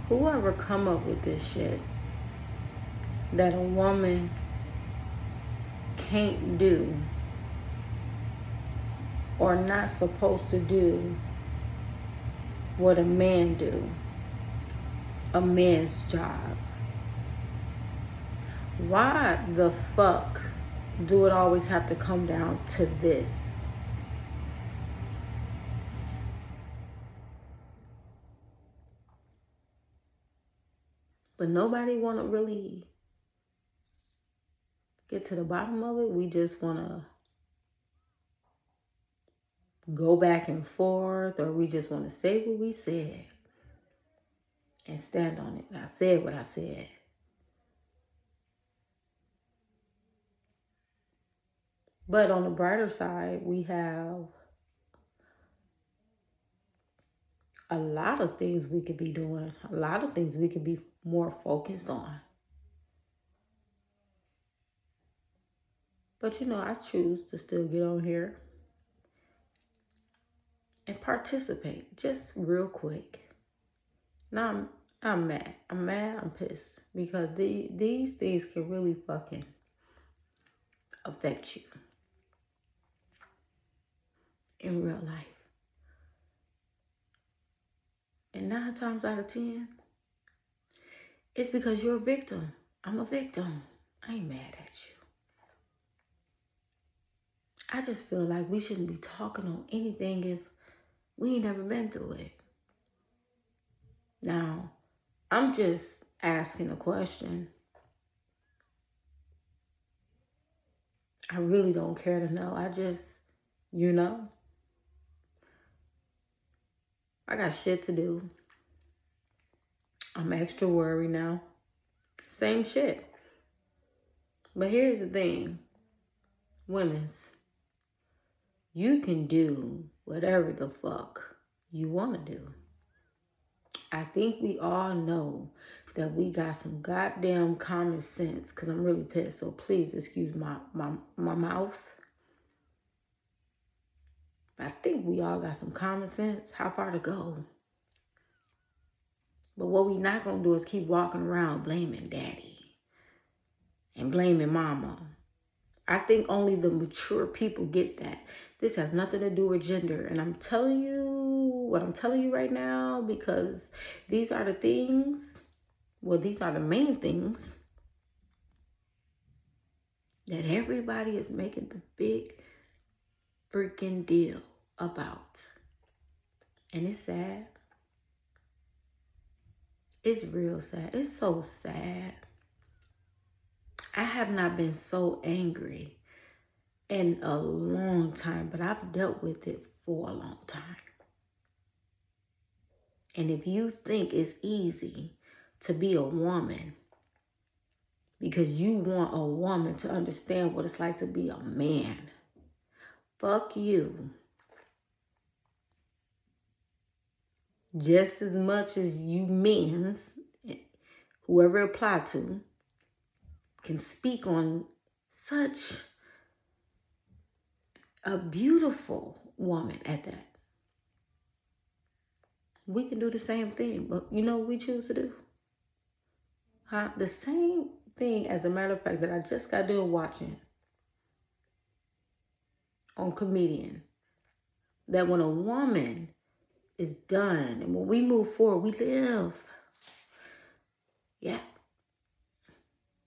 Whoever come up with this shit that a woman can't do or not supposed to do what a man do, a man's job. Why the fuck do it always have to come down to this? But nobody want to really get to the bottom of it. We just want to go back and forth, or we just want to say what we said and stand on it. I said what I said. But on the brighter side, we have a lot of things we could be doing, a lot of things we could be more focused on. But I choose to still get on here and participate just real quick. Now I'm mad. I'm pissed because these things can really fucking affect you in real life. And 9 times out of 10, it's because you're a victim. I'm a victim. I ain't mad at you. I just feel like we shouldn't be talking on anything if we ain't never been through it. Now, I'm just asking a question. I really don't care to know. I just, I got shit to do. I'm extra worried now. Same shit. But here's the thing. Women's, you can do whatever the fuck you want to do. I think we all know that we got some goddamn common sense, because I'm really pissed, so please excuse my mouth. I think we all got some common sense, how far to go. But what we not going to do is keep walking around blaming daddy and blaming mama. I think only the mature people get that. This has nothing to do with gender. And I'm telling you what I'm telling you right now, because these are the things, these are the main things that everybody is making the big freaking deal about. And it's sad. It's real sad. It's so sad. I have not been so angry in a long time, but I've dealt with it for a long time. And if you think it's easy to be a woman because you want a woman to understand what it's like to be a man, fuck you. Just as much as you men's, whoever apply to, can speak on such a beautiful woman at that. We can do the same thing, but you know what we choose to do? The same thing, as a matter of fact, that I just got done watching on Comedian. That when a woman is done and when we move forward, we live. Yeah.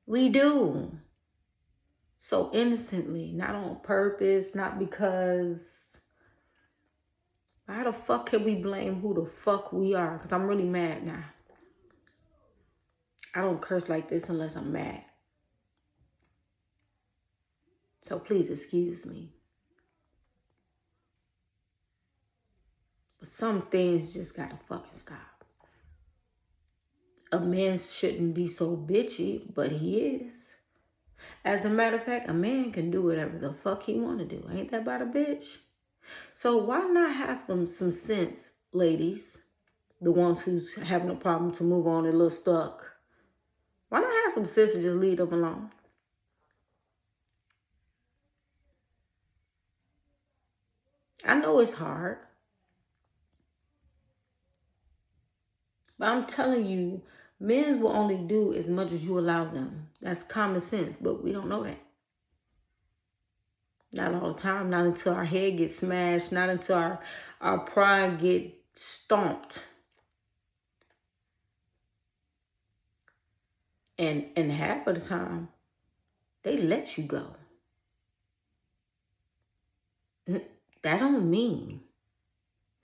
We do. So innocently, not on purpose, not because. How the fuck can we blame who the fuck we are? Because I'm really mad now. I don't curse like this unless I'm mad. So please excuse me. But some things just gotta fucking stop. A man shouldn't be so bitchy, but he is. As a matter of fact, a man can do whatever the fuck he wanna do. Ain't that about a bitch? So why not have them some sense, ladies? The ones who's having a problem to move on, they're a little stuck. Why not have some sense and just leave them alone? I know it's hard. But I'm telling you, men will only do as much as you allow them. That's common sense, but we don't know that. Not all the time, not until our head gets smashed, not until our pride get stomped. And half of the time, they let you go. That don't mean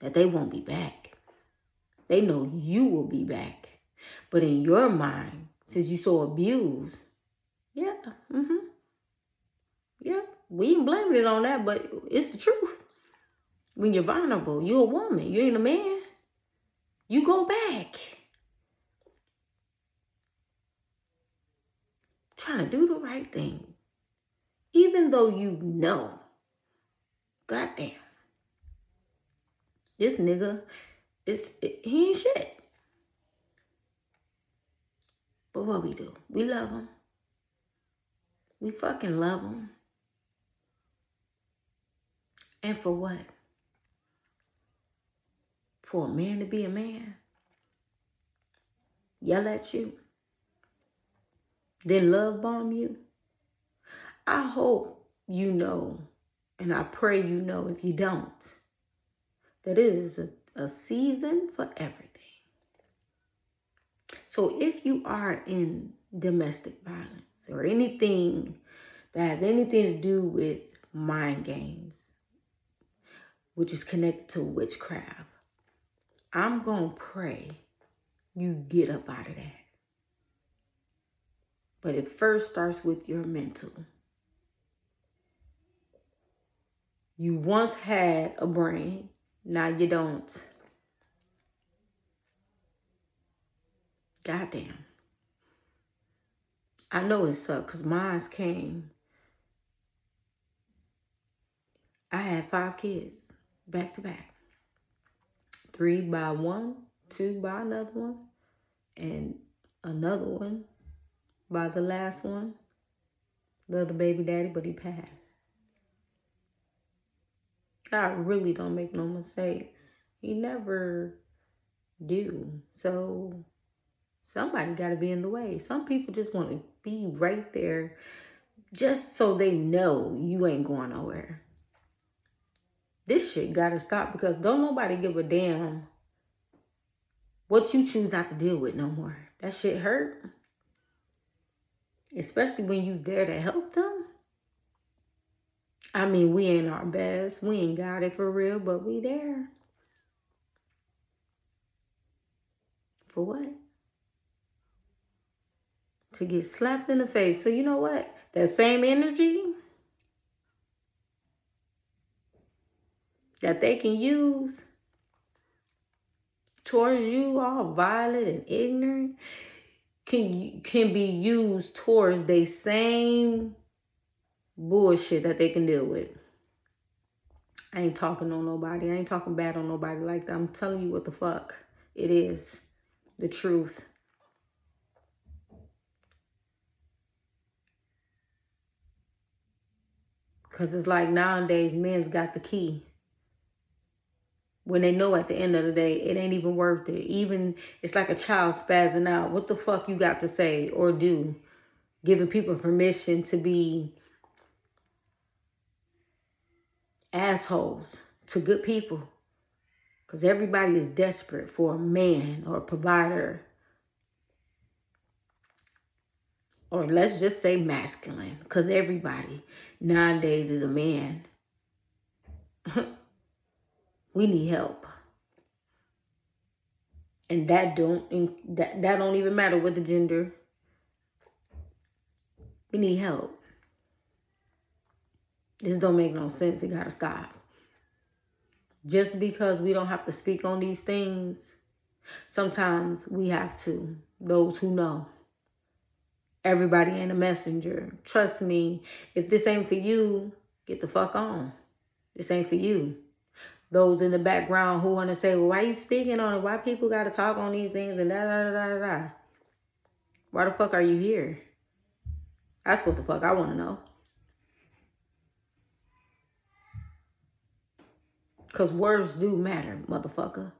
that they won't be back. They know you will be back. But in your mind, since you so abused, yeah, yeah, we ain't blaming it on that, but it's the truth. When you're vulnerable, you're a woman, you ain't a man. You go back. Trying to do the right thing. Even though you know, goddamn, this nigga, he ain't shit. But what we do? We love him. We fucking love him. And for what? For a man to be a man. Yell at you. Then love bomb you. I hope you know, and I pray you know if you don't, that it is a season for everything. So if you are in domestic violence or anything that has anything to do with mind games, which is connected to witchcraft, I'm going to pray you get up out of that. But it first starts with your mental. You once had a brain, now you don't. Goddamn. I know it sucked because mine came. I had 5 kids back to back. 3 by one, 2 by another one, and another one by the last one. The other baby daddy, but he passed. God really don't make no mistakes. He never do. So somebody got to be in the way. Some people just want to be right there just so they know you ain't going nowhere. This shit got to stop because don't nobody give a damn what you choose not to deal with no more. That shit hurt. Especially when you there to help them. I mean, we ain't our best. We ain't got it for real, but we there. For what? To get slapped in the face. So you know what? That same energy that they can use towards you, all violent and ignorant, can be used towards the same bullshit that they can deal with. I ain't talking on nobody. I ain't talking bad on nobody like that. I'm telling you what the fuck it is. The truth. Because it's like nowadays, men's got the key. When they know at the end of the day, it ain't even worth it. Even, it's like a child spazzing out. What the fuck you got to say or do? Giving people permission to be assholes to good people. Because everybody is desperate for a man or a provider. Or let's just say masculine. Because everybody nowadays is a man. We need help. And that don't even matter what the gender. We need help. This don't make no sense. It gotta stop. Just because we don't have to speak on these things, sometimes we have to. Those who know. Everybody ain't a messenger. Trust me, if this ain't for you, get the fuck on. This ain't for you. Those in the background who want to say, well, why you speaking on it? Why people got to talk on these things and da-da-da-da-da? Why the fuck are you here? That's what the fuck I want to know. Because words do matter, motherfucker.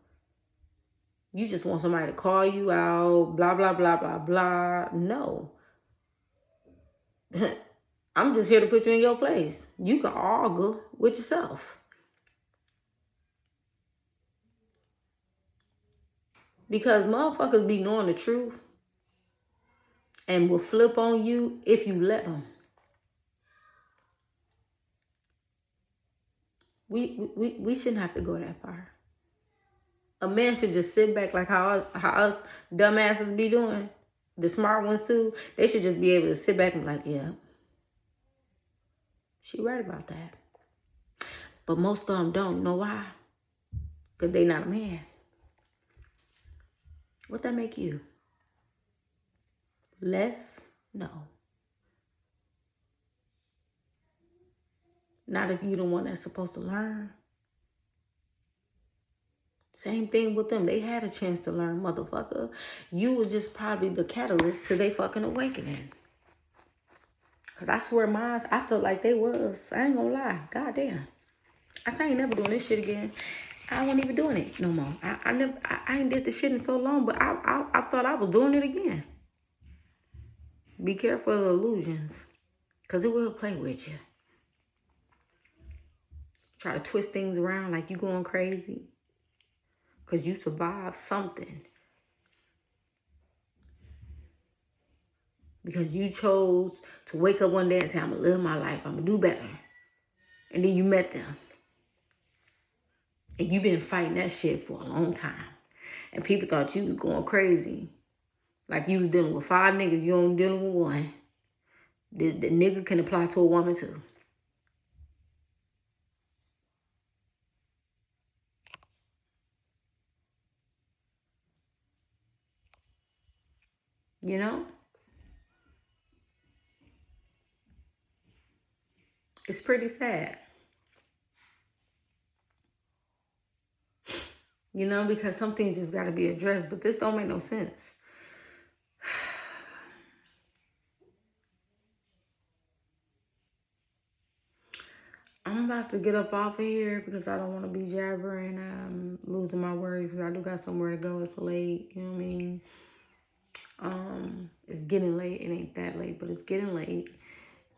You just want somebody to call you out, blah, blah, blah, blah, blah. No. I'm just here to put you in your place. You can argue with yourself. Because motherfuckers be knowing the truth and will flip on you if you let them. We shouldn't have to go that far. A man should just sit back like how us dumbasses be doing. The smart ones too. They should just be able to sit back and be like, yeah, she right about that. But most of them don't. You know why? Because they not a man. What that make you? Less? No. Not if you the one that's supposed to learn. Same thing with them. They had a chance to learn, motherfucker. You was just probably the catalyst to their fucking awakening. Because I swear I felt like they was. I ain't gonna lie. Goddamn. I say I ain't never doing this shit again. I wasn't even doing it no more. I ain't did this shit in so long, but I thought I was doing it again. Be careful of the illusions. Because it will play with you. Try to twist things around like you going crazy. Because you survived something. Because you chose to wake up one day and say, I'm going to live my life. I'm going to do better. And then you met them. And you've been fighting that shit for a long time. And people thought you was going crazy. Like you was dealing with 5 niggas. You only dealing with one. The nigga can apply to a woman too. You know? It's pretty sad. You know, because some things just got to be addressed. But this don't make no sense. I'm about to get up off of here because I don't want to be jabbering. I'm losing my words because I do got somewhere to go. It's late. You know what I mean? It's getting late. It ain't that late, but it's getting late.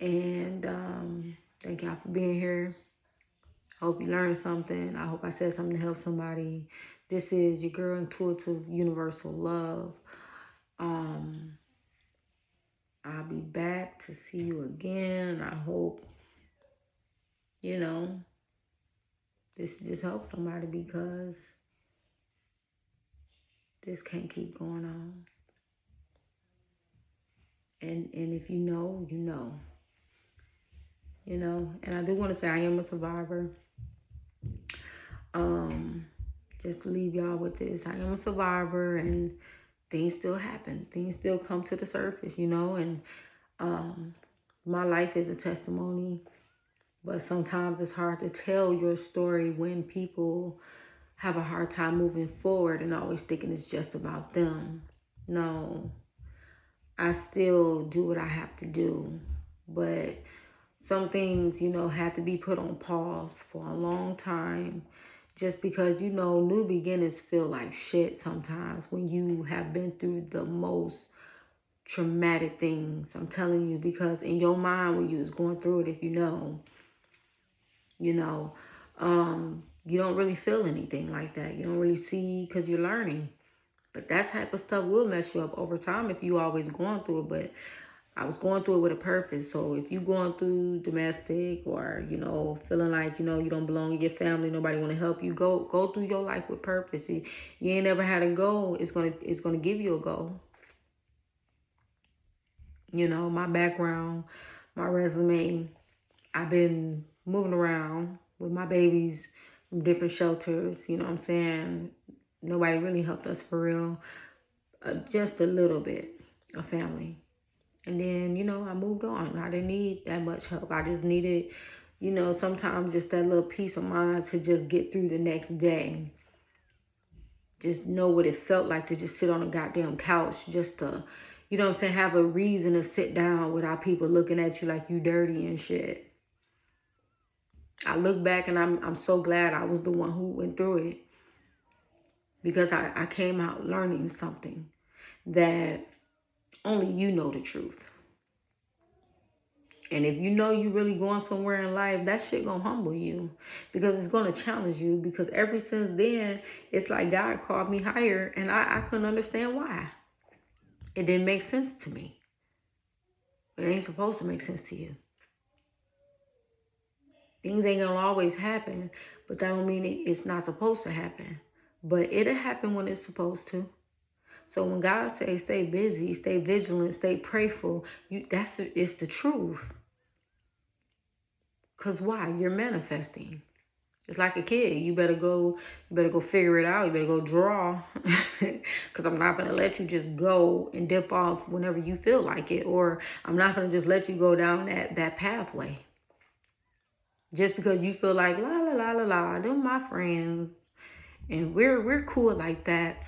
And thank y'all for being here. I hope you learned something. I hope I said something to help somebody. This is your girl, Intuitive Universal Love. I'll be back to see you again. I hope, you know, this just helps somebody because this can't keep going on. And if you know, you know. You know, and I do want to say I am a survivor. Just to leave y'all with this. I am a survivor and things still happen. Things still come to the surface, you know, and my life is a testimony. But sometimes it's hard to tell your story when people have a hard time moving forward and always thinking it's just about them. No, I still do what I have to do. But some things, you know, had to be put on pause for a long time. Just because, you know, new beginnings feel like shit sometimes when you have been through the most traumatic things. I'm telling you, because in your mind when you was going through it, if you know, you don't really feel anything like that. You don't really see because you're learning. But that type of stuff will mess you up over time if you always going through it. But I was going through it with a purpose. So if you going through domestic or, you know, feeling like, you know, you don't belong in your family, nobody want to help you, go through your life with purpose. You ain't never had a goal, it's gonna give you a goal. You know, my background, my resume, I've been moving around with my babies from different shelters, you know what I'm saying? Nobody really helped us for real. Just a little bit of family. And then, you know, I moved on. I didn't need that much help. I just needed, you know, sometimes just that little peace of mind to just get through the next day. Just know what it felt like to just sit on a goddamn couch just to, you know what I'm saying, have a reason to sit down without people looking at you like you dirty and shit. I look back and I'm so glad I was the one who went through it. because I came out learning something that only you know the truth. And if you know you really going somewhere in life, that shit gonna humble you, because it's gonna challenge you. Because ever since then, it's like God called me higher, and I couldn't understand why. It didn't make sense to me. It ain't supposed to make sense to you. Things ain't gonna always happen, but that don't mean it's not supposed to happen. But it'll happen when it's supposed to. So when God says stay busy, stay vigilant, stay prayerful, it's the truth. Cause why? You're manifesting. It's like a kid. You better go figure it out. You better go draw. Cause I'm not gonna let you just go and dip off whenever you feel like it. Or I'm not gonna just let you go down that pathway. Just because you feel like la la la la la, they're my friends. And we're cool like that.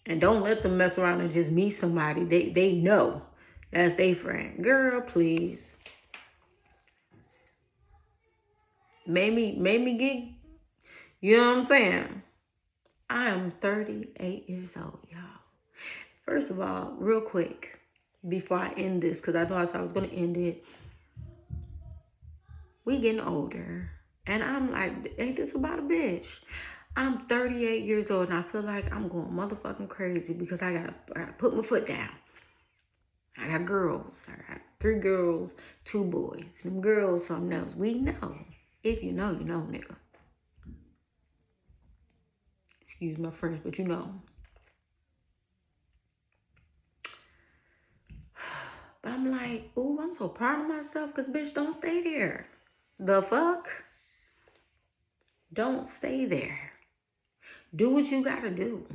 And don't let them mess around and just meet somebody. They know that's their friend. Girl, please. Made me get, you know what I'm saying? I am 38 years old, y'all. First of all, real quick, before I end this, because I know I was going to end it. We getting older. And I'm like, ain't this about a bitch? I'm 38 years old, and I feel like I'm going motherfucking crazy because I gotta put my foot down. I got girls. I got 3 girls, 2 boys. Them girls, something else. We know. If you know, you know, nigga. Excuse my French, but you know. But I'm like, ooh, I'm so proud of myself, because bitch, don't stay there. The fuck? Don't stay there. Do what you gotta do.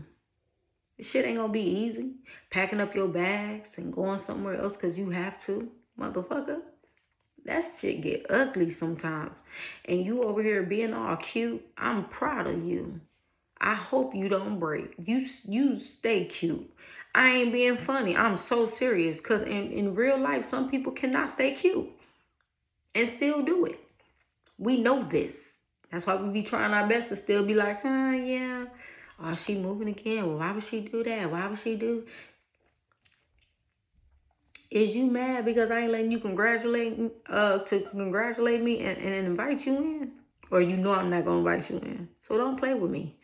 This shit ain't gonna be easy. Packing up your bags and going somewhere else because you have to, motherfucker. That shit get ugly sometimes. And you over here being all cute, I'm proud of you. I hope you don't break. You stay cute. I ain't being funny. I'm so serious. Because in real life, some people cannot stay cute and still do it. We know this. That's why we be trying our best to still be like, yeah. Oh, she moving again. Well, why would she do that? Why would she do? Is you mad because I ain't letting you congratulate me and invite you in? Or you know I'm not going to invite you in. So don't play with me.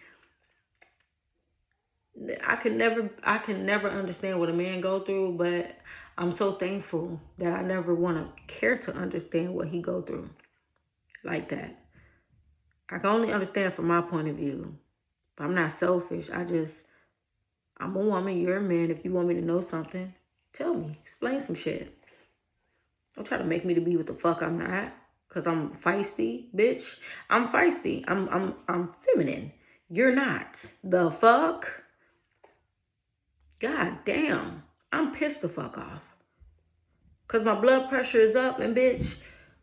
I can never understand what a man go through, but I'm so thankful that I never want to care to understand what he go through like that. I can only understand from my point of view. But I'm not selfish. I'm a woman, you're a man. If you want me to know something, tell me. Explain some shit. Don't try to make me to be what the fuck I'm not. Cause I'm feisty, bitch. I'm feisty. I'm feminine. You're not. The fuck? God damn. I'm pissed the fuck off. Cause my blood pressure is up, and bitch,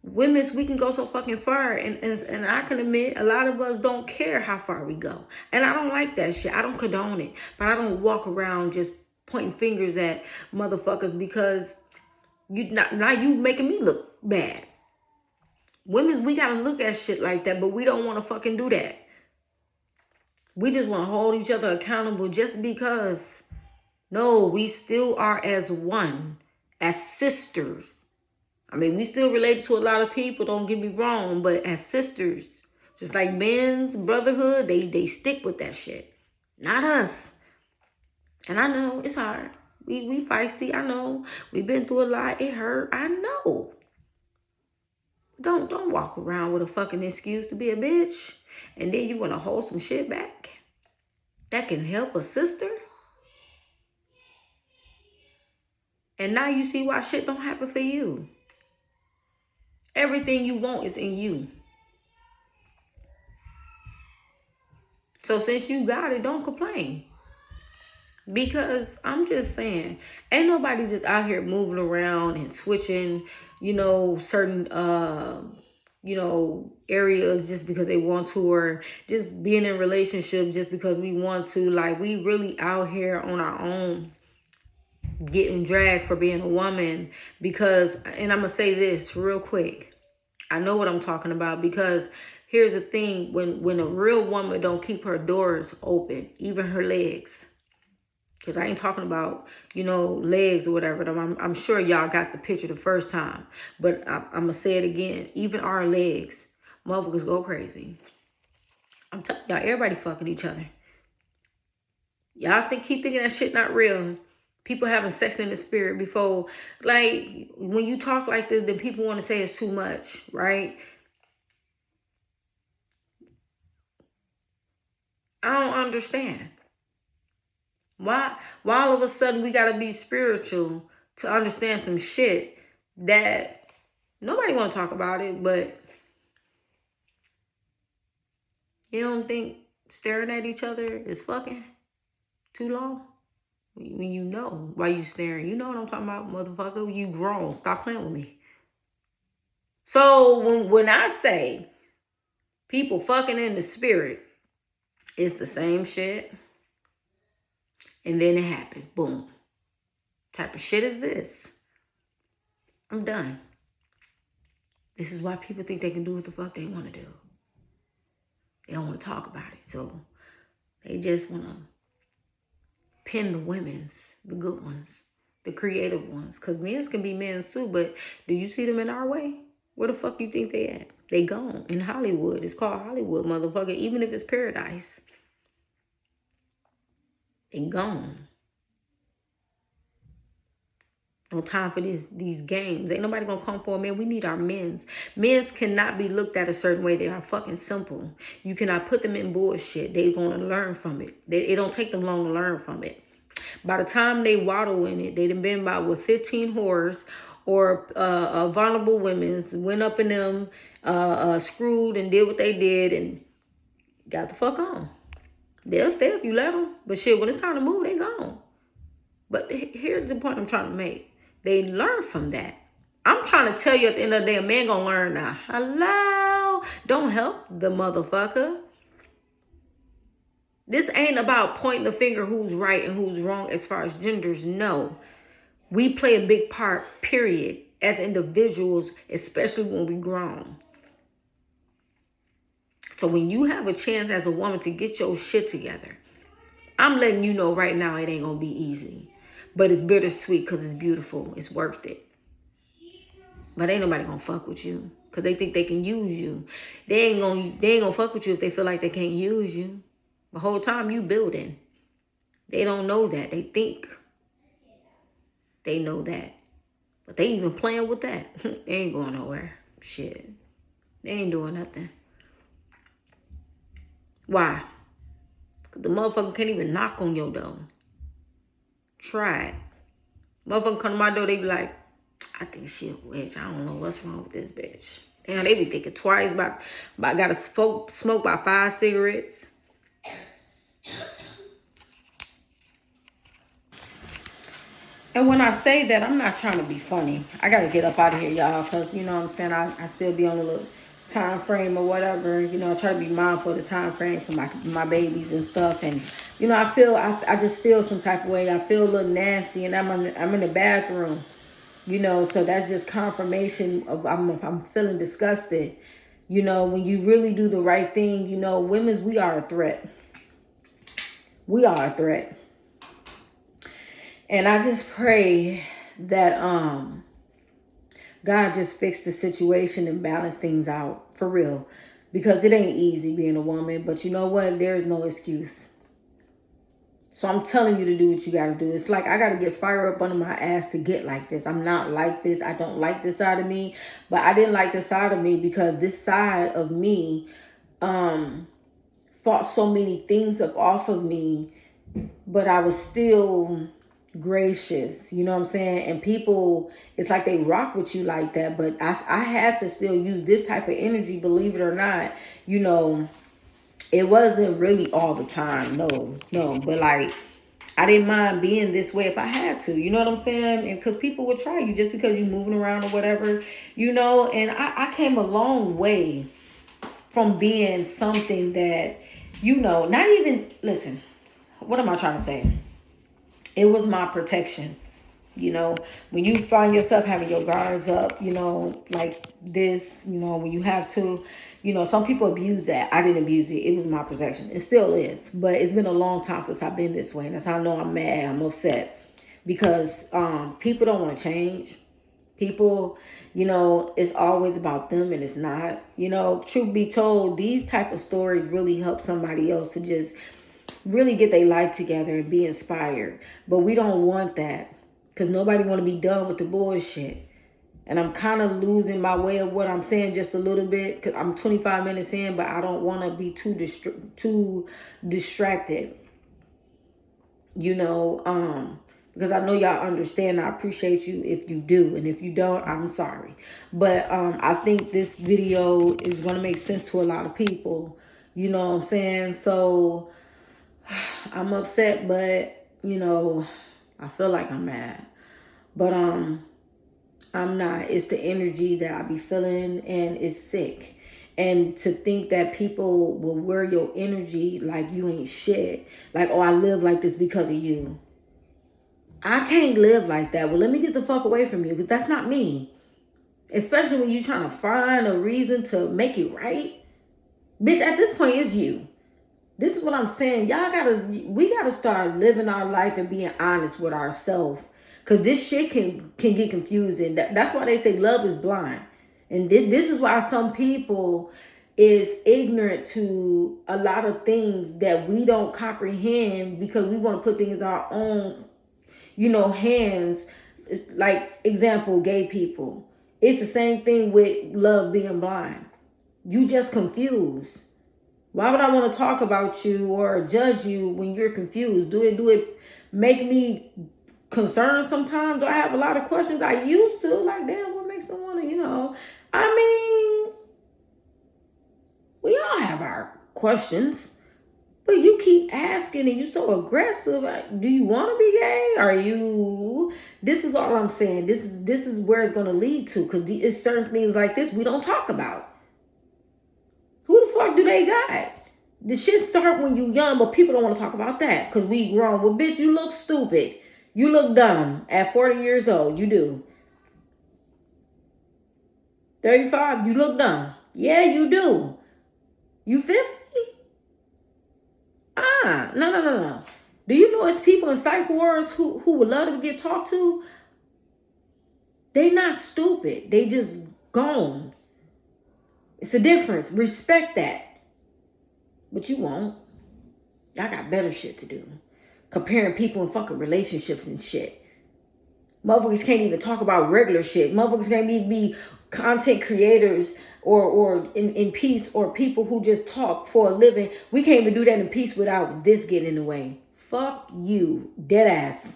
women's, we can go so fucking far, and I can admit a lot of us don't care how far we go, and I don't like that shit. I don't condone it, but I don't walk around just pointing fingers at motherfuckers because now you making me look bad. Women's, we gotta look at shit like that, but we don't want to fucking do that. We just want to hold each other accountable just because. No, we still are as one, as sisters. I mean, we still related to a lot of people, don't get me wrong, but as sisters, just like men's brotherhood, they stick with that shit. Not us. And I know it's hard. We feisty, I know. We've been through a lot. It hurt, I know. Don't walk around with a fucking excuse to be a bitch, and then you want to hold some shit back that can help a sister. And now you see why shit don't happen for you. Everything you want is in you. So since you got it, don't complain. Because I'm just saying, ain't nobody just out here moving around and switching, certain, areas just because they want to, or just being in relationships just because we want to. Like, we really out here on our own, getting dragged for being a woman. Because, and I'm going to say this real quick. I know what I'm talking about, because here's the thing, when a real woman don't keep her doors open, even her legs, because I ain't talking about, legs or whatever. I'm sure y'all got the picture the first time, but I'm going to say it again. Even our legs, motherfuckers go crazy. I'm telling y'all, everybody fucking each other. Y'all keep thinking that shit not real. People having sex in the spirit before. Like, when you talk like this, then people want to say it's too much, right? I don't understand. Why all of a sudden we gotta be spiritual to understand some shit that nobody want to talk about it, but you don't think staring at each other is fucking too long? When you know why you staring. You know what I'm talking about, motherfucker. You grown. Stop playing with me. So when I say people fucking in the spirit, it's the same shit. And then it happens. Boom. What type of shit is this? I'm done. This is why people think they can do what the fuck they want to do. They don't want to talk about it. So they just want to pin the women's, the good ones, the creative ones. Because men's can be men's too, but do you see them in our way? Where the fuck you think they at? They gone. In Hollywood. It's called Hollywood, motherfucker. Even if it's paradise. They gone. No time for these games. Ain't nobody gonna come for a man. We need our men's. Men's cannot be looked at a certain way. They are fucking simple. You cannot put them in bullshit. They're gonna learn from it. It don't take them long to learn from it. By the time they waddle in it, they done been by with 15 whores or vulnerable women's, went up in them, screwed and did what they did and got the fuck on. They'll stay if you let them. But shit, when it's time to move, they gone. But here's the point I'm trying to make. They learn from that. I'm trying to tell you at the end of the day, a man gonna learn now. Hello? Don't help the motherfucker. This ain't about pointing the finger who's right and who's wrong as far as genders. No. We play a big part, period, as individuals, especially when we grown. So when you have a chance as a woman to get your shit together, I'm letting you know right now it ain't gonna be easy. But it's bittersweet because it's beautiful. It's worth it. But ain't nobody gonna fuck with you because they think they can use you. They ain't gonna fuck with you if they feel like they can't use you. The whole time you building. They don't know that. They think they know that. But they even playing with that. They ain't going nowhere. Shit. They ain't doing nothing. Why? Because the motherfucker can't even knock on your door. Try it. Motherfucker come to my door, they be like, I think she a witch. I don't know what's wrong with this bitch. Damn, they be thinking twice about gotta smoke about 5 cigarettes. And when I say that, I'm not trying to be funny. I gotta get up out of here, y'all, because you know what I'm saying, I still be on a little time frame or whatever. You know, I try to be mindful of the time frame for my babies and stuff. And you know, I just feel some type of way. I feel a little nasty, and I'm in the bathroom. You know, so that's just confirmation of I'm feeling disgusted. You know, when you really do the right thing, you know, women, we are a threat. We are a threat. And I just pray that God just fix the situation and balance things out for real. Because it ain't easy being a woman. But you know what? There is no excuse. So I'm telling you to do what you got to do. It's like I got to get fire up under my ass to get like this. I'm not like this. I don't like this side of me. But I didn't like this side of me because this side of me fought so many things up off of me. But I was still gracious. You know what I'm saying? And people, it's like they rock with you like that. But I had to still use this type of energy, believe it or not. You know, it wasn't really all the time. No. But like, I didn't mind being this way if I had to. You know what I'm saying? And because people would try you just because you're moving around or whatever, you know. And I came a long way from being something that, you know, not even, listen, what am I trying to say? It was my protection. You know, when you find yourself having your guards up, you know, like this, you know, when you have to, you know, some people abuse that. I didn't abuse it. It was my protection. It still is. But it's been a long time since I've been this way. And that's how I know I'm mad. I'm upset. Because people don't want to change. People, you know, it's always about them and it's not. You know, truth be told, these type of stories really help somebody else to just really get their life together and be inspired. But we don't want that. Because nobody want to be done with the bullshit. And I'm kind of losing my way of what I'm saying just a little bit. Because I'm 25 minutes in, but I don't want to be too distracted. You know, because I know y'all understand. I appreciate you if you do. And if you don't, I'm sorry. But I think this video is going to make sense to a lot of people. You know what I'm saying? So I'm upset, but, you know, I feel like I'm mad. But I'm not. It's the energy that I be feeling, and it's sick. And to think that people will wear your energy like you ain't shit. Like, oh, I live like this because of you. I can't live like that. Well, let me get the fuck away from you, because that's not me. Especially when you're trying to find a reason to make it right. Bitch, at this point, it's you. This is what I'm saying. We gotta start living our life and being honest with ourselves. Because this shit can get confusing. That's why they say love is blind. And this is why some people is ignorant to a lot of things that we don't comprehend, because we want to put things in our own, you know, hands. It's like, example, gay people. It's the same thing with love being blind. You just confused. Why would I want to talk about you or judge you when you're confused? Do it make me concerned sometimes? Do I have a lot of questions? I used to. Like, damn, what makes them want to, you know? I mean, we all have our questions. But you keep asking and you're so aggressive. Do you want to be gay? Are you... This is all I'm saying. This is where it's going to lead to. Because it's certain things like this we don't talk about. Who the fuck do they got? The shit start when you young, but people don't want to talk about that because we grown. Well, bitch, you look stupid. You look dumb at 40 years old. You do. 35, you look dumb. Yeah, you do. You 50? No. Do you know it's people in psych wards who would love to get talked to? They not stupid. They just gone. It's a difference. Respect that. But you won't. Y'all got better shit to do. Comparing people in fucking relationships and shit. Motherfuckers can't even talk about regular shit. Motherfuckers can't even be content creators or in peace, or people who just talk for a living. We can't even do that in peace without this getting in the way. Fuck you. Dead ass.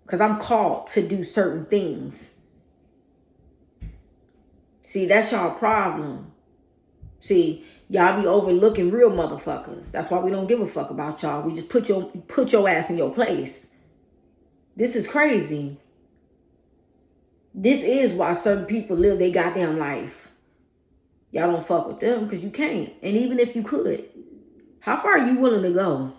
Because I'm called to do certain things. See, that's y'all problem. See, y'all be overlooking real motherfuckers. That's why we don't give a fuck about y'all. We just put your ass in your place. This is crazy. This is why certain people live their goddamn life. Y'all don't fuck with them because you can't. And even if you could, how far are you willing to go?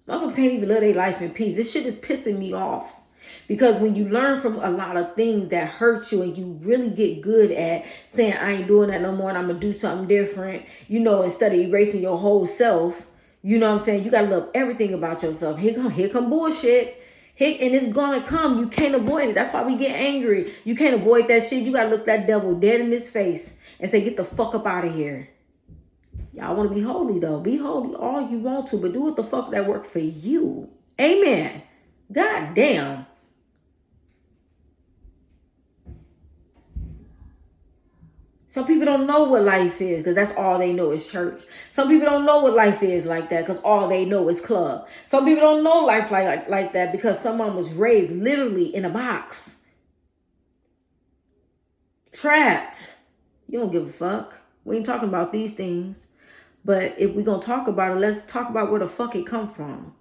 Motherfuckers can't even live their life in peace. This shit is pissing me off. Because when you learn from a lot of things that hurt you and you really get good at saying, I ain't doing that no more and I'm going to do something different, you know, instead of erasing your whole self, you know what I'm saying? You got to love everything about yourself. Here come bullshit. And it's going to come. You can't avoid it. That's why we get angry. You can't avoid that shit. You got to look that devil dead in his face and say, get the fuck up out of here. Y'all want to be holy, though. Be holy all you want to, but do what the fuck that work for you. Amen. God damn. Some people don't know what life is because that's all they know is church. Some people don't know what life is like that because all they know is club. Some people don't know life like that because someone was raised literally in a box. Trapped. You don't give a fuck. We ain't talking about these things. But if we're going to talk about it, let's talk about where the fuck it come from.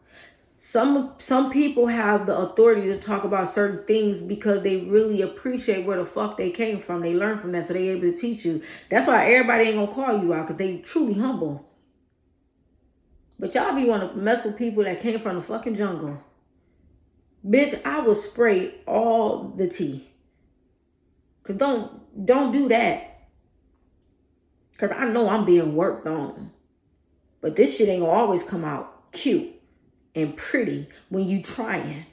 Some people have the authority to talk about certain things because they really appreciate where the fuck they came from. They learn from that, so they able to teach you. That's why everybody ain't gonna call you out, because they truly humble. But y'all be want to mess with people that came from the fucking jungle. Bitch, I will spray all the tea. Cause don't do that. Cause I know I'm being worked on. But this shit ain't gonna always come out cute and pretty when you trying.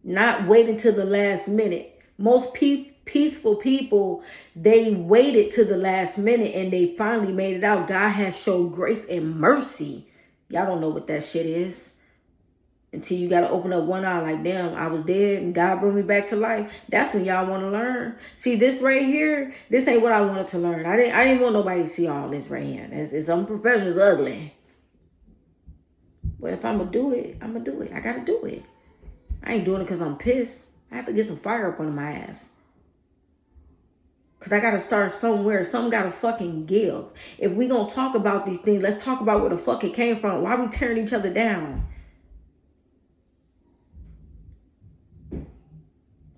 Not waiting till the last minute. Most peaceful people, they waited to the last minute and they finally made it out. God has showed grace and mercy. Y'all don't know what that shit is. Until you got to open up one eye like, damn, I was dead and God brought me back to life. That's when y'all want to learn. See, this right here, this ain't what I wanted to learn. I didn't want nobody to see all this right here. It's unprofessional, it's ugly. But if I'm going to do it, I'm going to do it. I got to do it. I ain't doing it because I'm pissed. I have to get some fire up under my ass. Because I got to start somewhere. Something got to fucking give. If we going to talk about these things, let's talk about where the fuck it came from. Why we tearing each other down?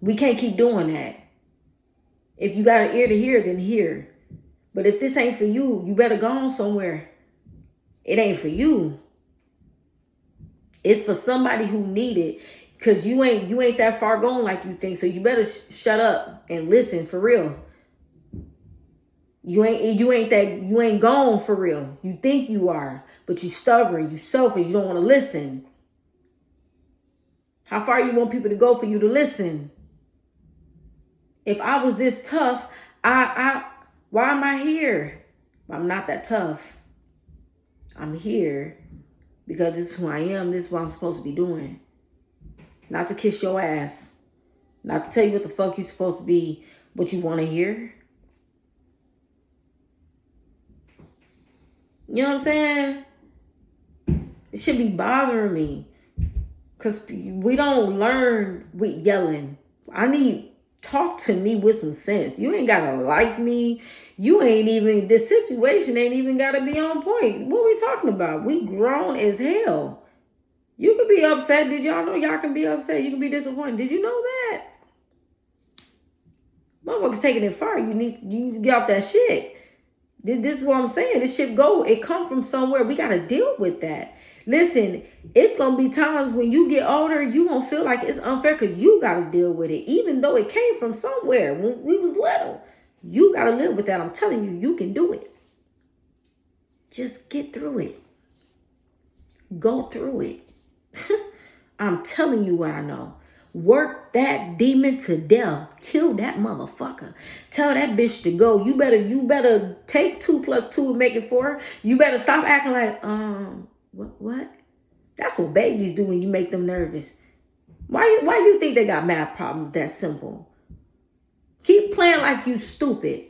We can't keep doing that. If you got an ear to hear, then hear. But if this ain't for you, you better go on somewhere. It ain't for you. It's for somebody who need it. Because you ain't that far gone like you think. So you better shut up and listen for real. You ain't gone for real. You think you are. But you stubborn. You selfish. You don't want to listen. How far you want people to go for you to listen? If I was this tough, why am I here? I'm not that tough. I'm here because this is who I am. This is what I'm supposed to be doing. Not to kiss your ass. Not to tell you what the fuck you're supposed to be, what you want to hear. You know what I'm saying? It should be bothering me. Because we don't learn with yelling. Talk to me with some sense. You ain't gotta like me. This situation ain't even gotta be on point. What are we talking about? We grown as hell. You can be upset. Did y'all know y'all can be upset? You can be disappointed. Did you know that? Motherfuckers taking it far. You need to get off that shit. This is what I'm saying. This shit it come from somewhere. We gotta deal with that. Listen, it's going to be times when you get older, you going to feel like it's unfair because you got to deal with it. Even though it came from somewhere when we was little. You got to live with that. I'm telling you, you can do it. Just get through it. Go through it. I'm telling you what I know. Work that demon to death. Kill that motherfucker. Tell that bitch to go. You better take 2 + 2 and make it 4. You better stop acting like, What? That's what babies do when you make them nervous. Why you think they got math problems that simple? Keep playing like you stupid.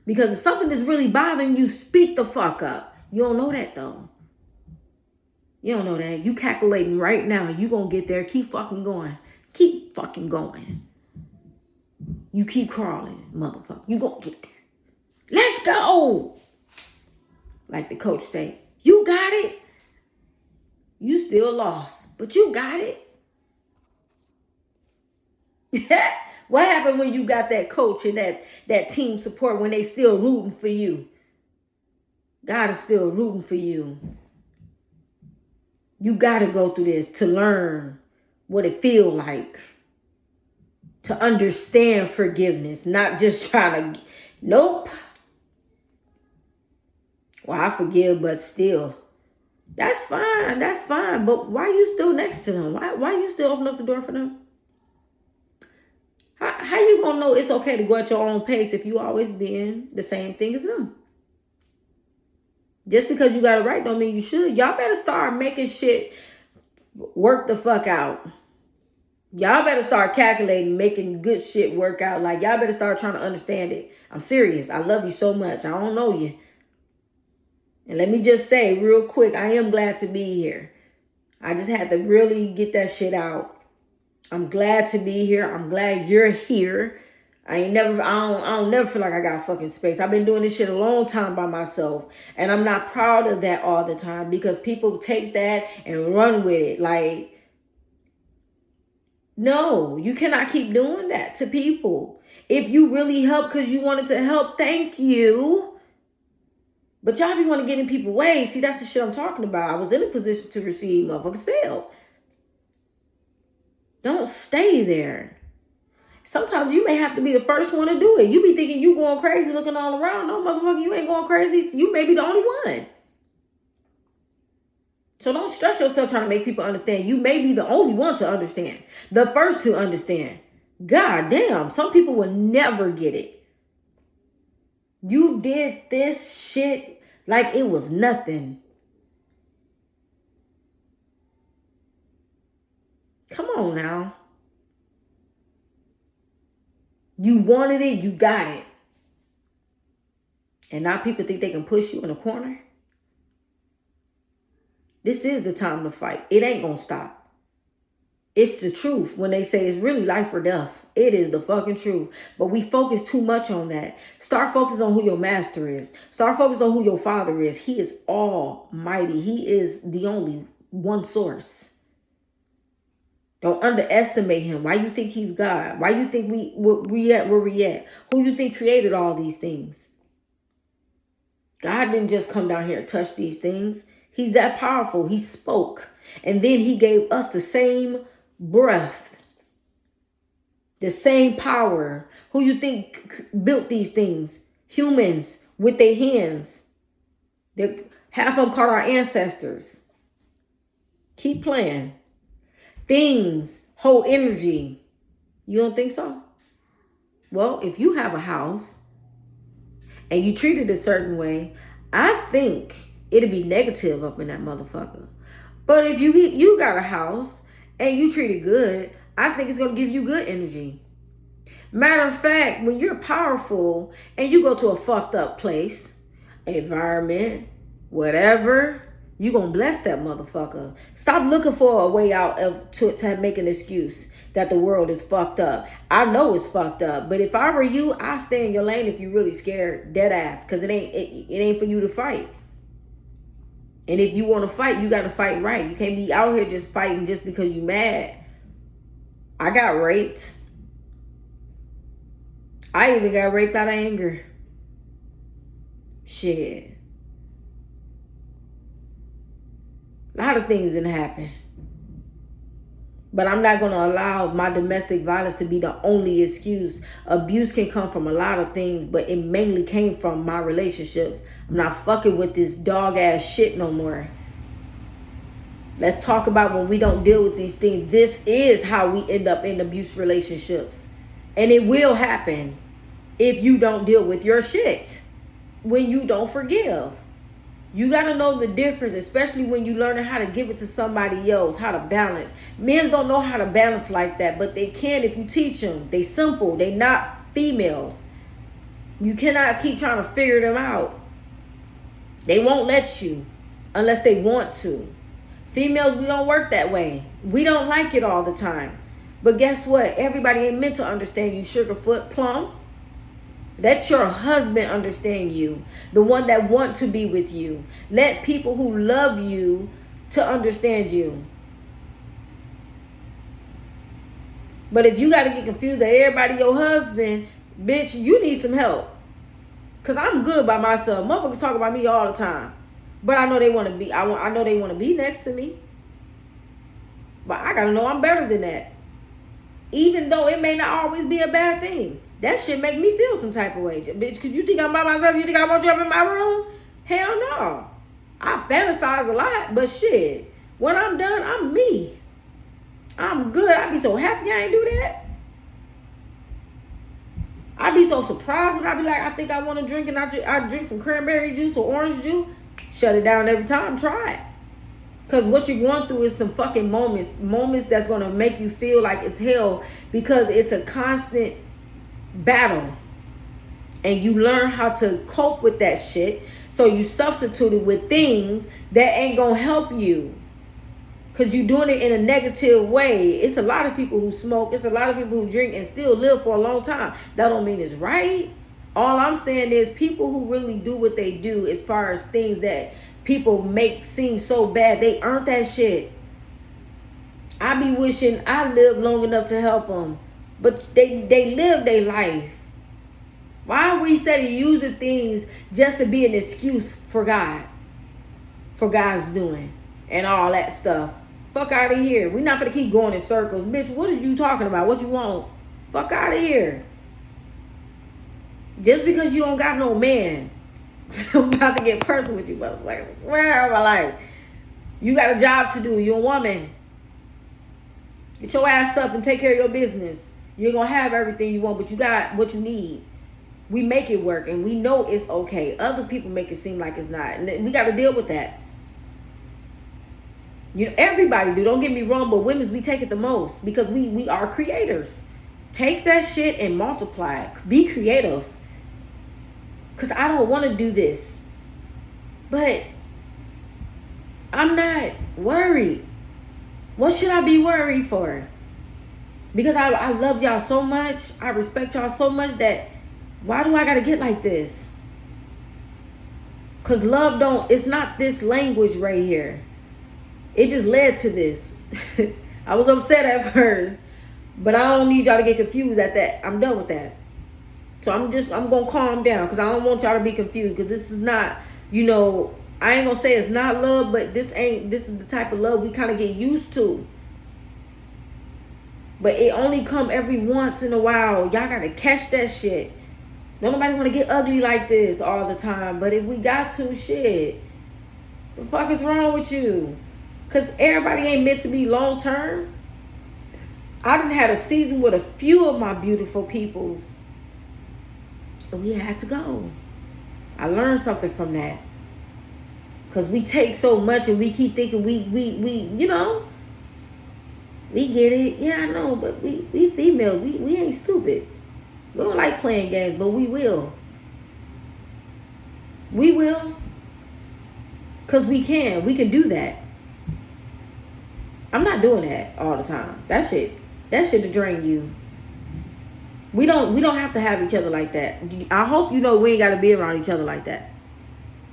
Because if something is really bothering you, speak the fuck up. You don't know that though. You don't know that. You calculating right now. You gonna get there. Keep fucking going. Keep fucking going. You keep crawling, motherfucker. You gonna get there. Let's go. Like the coach say. You got it. You still lost, but you got it. What happened when you got that coach and that team support when they still rooting for you? God is still rooting for you. You got to go through this to learn what it feels like. To understand forgiveness, not just trying to, nope. Well, I forgive, but still. That's fine. That's fine. But why are you still next to them? Why you still open up the door for them? How you going to know it's okay to go at your own pace if you always being the same thing as them? Just because you got it right don't mean you should. Y'all better start making shit work the fuck out. Y'all better start calculating, making good shit work out. Like, y'all better start trying to understand it. I'm serious. I love you so much. I don't know you. And let me just say real quick, I am glad to be here. I just had to really get that shit out. I'm glad to be here. I'm glad you're here. I don't never feel like I got fucking space. I've been doing this shit a long time by myself. And I'm not proud of that all the time because people take that and run with it. Like, no, you cannot keep doing that to people. If you really help because you wanted to help, thank you. But y'all be want to get in people's way. See, that's the shit I'm talking about. I was in a position to receive, motherfuckers failed. Don't stay there. Sometimes you may have to be the first one to do it. You be thinking you going crazy looking all around. No, motherfucker, you ain't going crazy. You may be the only one. So don't stress yourself trying to make people understand. You may be the only one to understand. The first to understand. God damn, some people will never get it. You did this shit like it was nothing. Come on now. You wanted it, you got it. And now people think they can push you in a corner. This is the time to fight. It ain't gonna stop. It's the truth when they say it's really life or death. It is the fucking truth. But we focus too much on that. Start focusing on who your master is. Start focusing on who your father is. He is almighty. He is the only one source. Don't underestimate him. Why you think he's God? Why you think where we at? Who you think created all these things? God didn't just come down here and touch these things. He's that powerful. He spoke. And then he gave us the same breath. The same power. Who you think built these things? Humans with their hands. Half of them called our ancestors. Keep playing. Things hold energy. You don't think so? Well, if you have a house and you treat it a certain way, I think it'll be negative up in that motherfucker. But if you got a house and you treat it good, I think it's going to give you good energy. Matter of fact, when you're powerful and you go to a fucked up place, environment, whatever, you're going to bless that motherfucker. Stop looking for a way out to make an excuse that the world is fucked up. I know it's fucked up, but if I were you, I'd stay in your lane if you're really scared, dead ass, because it ain't for you to fight. And if you want to fight, you got to fight right. You can't be out here just fighting just because you mad. I got raped. I even got raped out of anger. Shit. A lot of things didn't happen. But I'm not going to allow my domestic violence to be the only excuse. Abuse can come from a lot of things, but it mainly came from my relationships. I'm not fucking with this dog ass shit no more. Let's talk about when we don't deal with these things. This is how we end up in abuse relationships. And it will happen if you don't deal with your shit. When you don't forgive. You got to know the difference, especially when you learn how to give it to somebody else, how to balance. Men don't know how to balance like that, but they can if you teach them. They simple. They not females. You cannot keep trying to figure them out. They won't let you unless they want to. Females, we don't work that way. We don't like it all the time. But guess what? Everybody ain't meant to understand you, Sugarfoot Plum. Let your husband understand you, the one that want to be with you. Let people who love you to understand you. But if you got to get confused that everybody your husband, bitch, you need some help. Because I'm good by myself. Motherfuckers talk about me all the time. But I know they want to be, I know they want to be next to me. But I got to know I'm better than that. Even though it may not always be a bad thing. That shit make me feel some type of way. Bitch, because you think I'm by myself? You think I want you up in my room? Hell no. I fantasize a lot, but shit. When I'm done, I'm me. I'm good. I be so happy I ain't do that. I be so surprised when I be like, I think I want to drink and I drink some cranberry juice or orange juice. Shut it down every time. Try it. Because what you're going through is some fucking moments that's going to make you feel like it's hell because it's a constant battle. And you learn how to cope with that shit. So you substitute it with things that ain't going to help you. Because you're doing it in a negative way. It's a lot of people who smoke. It's a lot of people who drink and still live for a long time. That don't mean it's right. All I'm saying is people who really do what they do as far as things that people make seem so bad, they earned that shit. I be wishing I lived long enough to help them. But they live their life. Why are we steady using things just to be an excuse for God? For God's doing and all that stuff. Fuck out of here. We're not gonna keep going in circles. Bitch, what are you talking about? What you want? Fuck out of here. Just because you don't got no man. I'm about to get personal with you, motherfucker. Where am I like? You got a job to do. You're a woman. Get your ass up and take care of your business. You ain't gonna have everything you want, but you got what you need. We make it work, and we know it's okay. Other people make it seem like it's not, and we got to deal with that. You know, everybody do. Don't get me wrong, but women, we take it the most because we are creators. Take that shit and multiply it. Be creative. Because I don't want to do this, but I'm not worried. What should I be worried for? Because I love y'all so much. I respect y'all so much that why do I got to get like this? Because love it's not this language right here. It just led to this. I was upset at first, but I don't need y'all to get confused at that. I'm done with that. So I'm going to calm down because I don't want y'all to be confused because this is not, you know, I ain't going to say it's not love, but this is the type of love we kind of get used to. But it only come every once in a while. Y'all got to catch that shit. Nobody want to get ugly like this all the time. But if we got to, shit, the fuck is wrong with you? Because everybody ain't meant to be long term. I done had a season with a few of my beautiful peoples. And we had to go. I learned something from that. Because we take so much and we keep thinking we you know, we get it. Yeah, I know, but we females, we ain't stupid. We don't like playing games, but we will. We will. Because we can do that. I'm not doing that all the time. That shit to drain you. We don't have to have each other like that. I hope you know we ain't got to be around each other like that.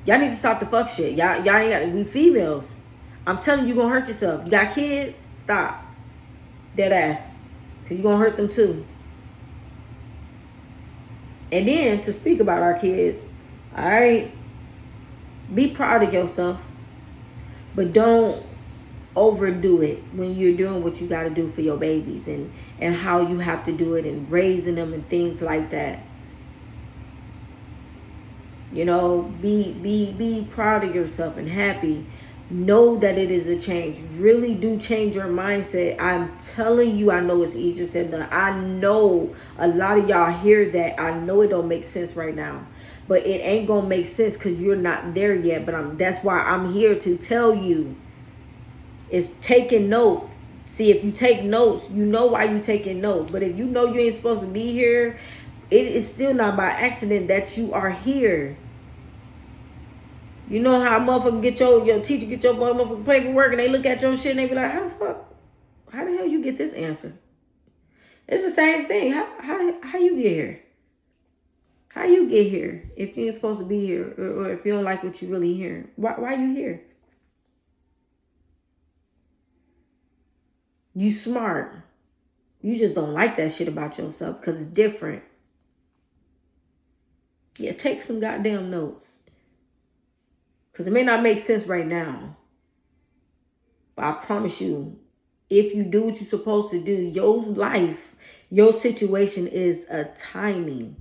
Y'all need to stop the fuck shit. Y'all ain't got to. We females. I'm telling you, gonna hurt yourself. You got kids? Stop. Dead ass. Because you're gonna hurt them too. And then to speak about our kids, all right, be proud of yourself, but don't overdo it when you're doing what you got to do for your babies and how you have to do it and raising them and things like that. You know, be proud of yourself and happy. Know that it is a change. Really do change your mindset. I'm telling you, I know it's easier said than done. I know a lot of y'all hear that. I know it don't make sense right now. But it ain't going to make sense because you're not there yet. But that's why I'm here to tell you. It's taking notes. See, if you take notes, you know why you taking notes. But if you know you ain't supposed to be here, it is still not by accident that you are here. You know how motherfucker get your teacher get your motherfucking paperwork and they look at your shit and they be like, how the hell you get this answer? It's the same thing. How you get here? How you get here if you ain't supposed to be here or if you don't like what you really hear? Why you here? You smart. You just don't like that shit about yourself because it's different. Yeah, take some goddamn notes. Because it may not make sense right now. But I promise you, if you do what you're supposed to do, your life, your situation is a timing.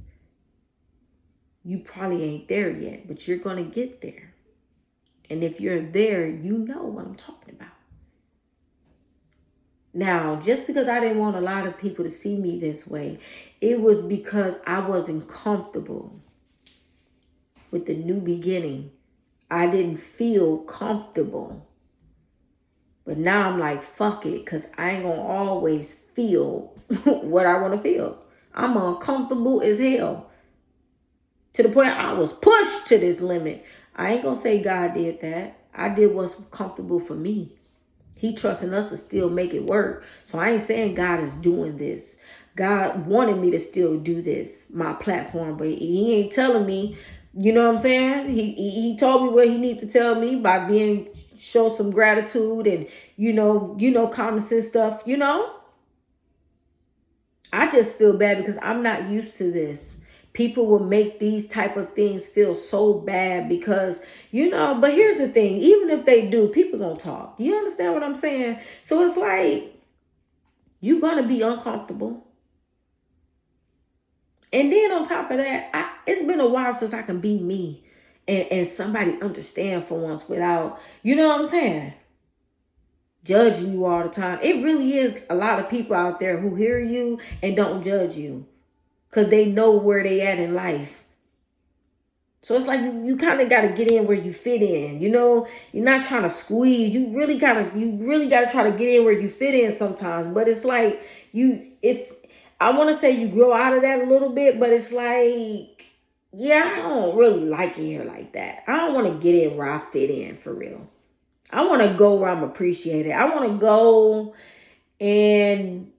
You probably ain't there yet, but you're going to get there. And if you're there, you know what I'm talking about. Now, just because I didn't want a lot of people to see me this way, it was because I wasn't comfortable with the new beginning. I didn't feel comfortable. But now I'm like, fuck it, because I ain't going to always feel what I want to feel. I'm uncomfortable as hell. To the point I was pushed to this limit. I ain't going to say God did that. I did what's comfortable for me. He trusting us to still make it work. So I ain't saying God is doing this. God wanted me to still do this, my platform. But he ain't telling me, you know what I'm saying? He told me what he needs to tell me by show some gratitude and, you know, common sense stuff, I just feel bad because I'm not used to this. people will make these type of things feel so bad because, but here's the thing, even if they do, people gonna talk. You understand what I'm saying? So it's like, you're gonna be uncomfortable. And then on top of that, it's been a while since I can be me and somebody understand for once without, you know what I'm saying, judging you all the time. It really is a lot of people out there who hear you and don't judge you because they know where they at in life. So it's like you kind of got to get in where you fit in. You're not trying to squeeze. You really got to try to get in where you fit in sometimes. But it's like I want to say you grow out of that a little bit, but it's like, yeah, I don't really like it here like that. I don't want to get in where I fit in for real. I want to go where I'm appreciated. I want to go and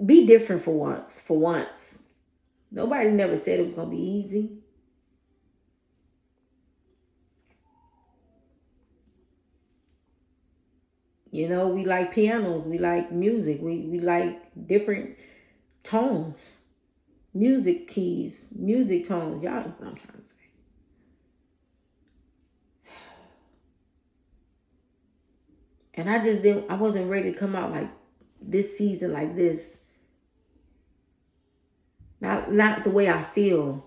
be different for once. For once. Nobody never said it was going to be easy. We like pianos. We like music. We like different tones. Music keys. Music tones. Y'all know what I'm trying to say. And I wasn't ready to come out like this season like this. Not the way I feel.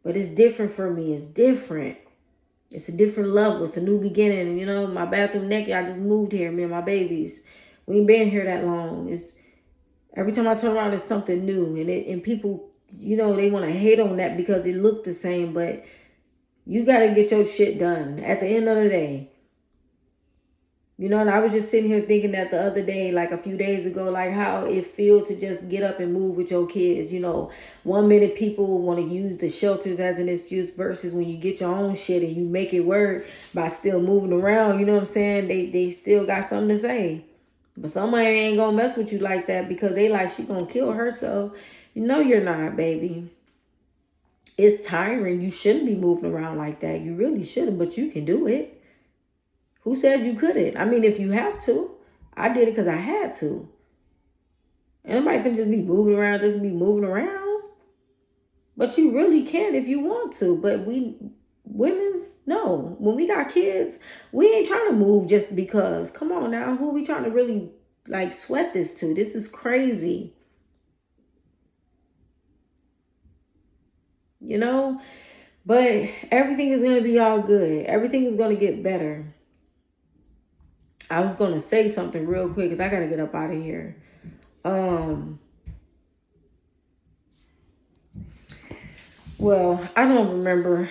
But it's different for me. It's different. It's a different level. It's a new beginning. And my bathroom naked, I just moved here, me and my babies. We ain't been here that long. It's every time I turn around, it's something new. And people, they want to hate on that because it looked the same. But you got to get your shit done at the end of the day. And I was just sitting here thinking that the other day, like a few days ago, like how it feels to just get up and move with your kids. 1 minute people want to use the shelters as an excuse versus when you get your own shit and you make it work by still moving around. You know what I'm saying? They still got something to say. But somebody ain't going to mess with you like that because they like she going to kill herself. You're not, baby. It's tiring. You shouldn't be moving around like that. You really shouldn't, but you can do it. Who said you couldn't? I mean, if you have to. I did it because I had to. Anybody can just be moving around. But you really can if you want to. But women's, no. When we got kids, we ain't trying to move just because. Come on now. Who we trying to really, sweat this to? This is crazy. But everything is going to be all good. Everything is going to get better. I was going to say something real quick because I got to get up out of here. Well, I don't remember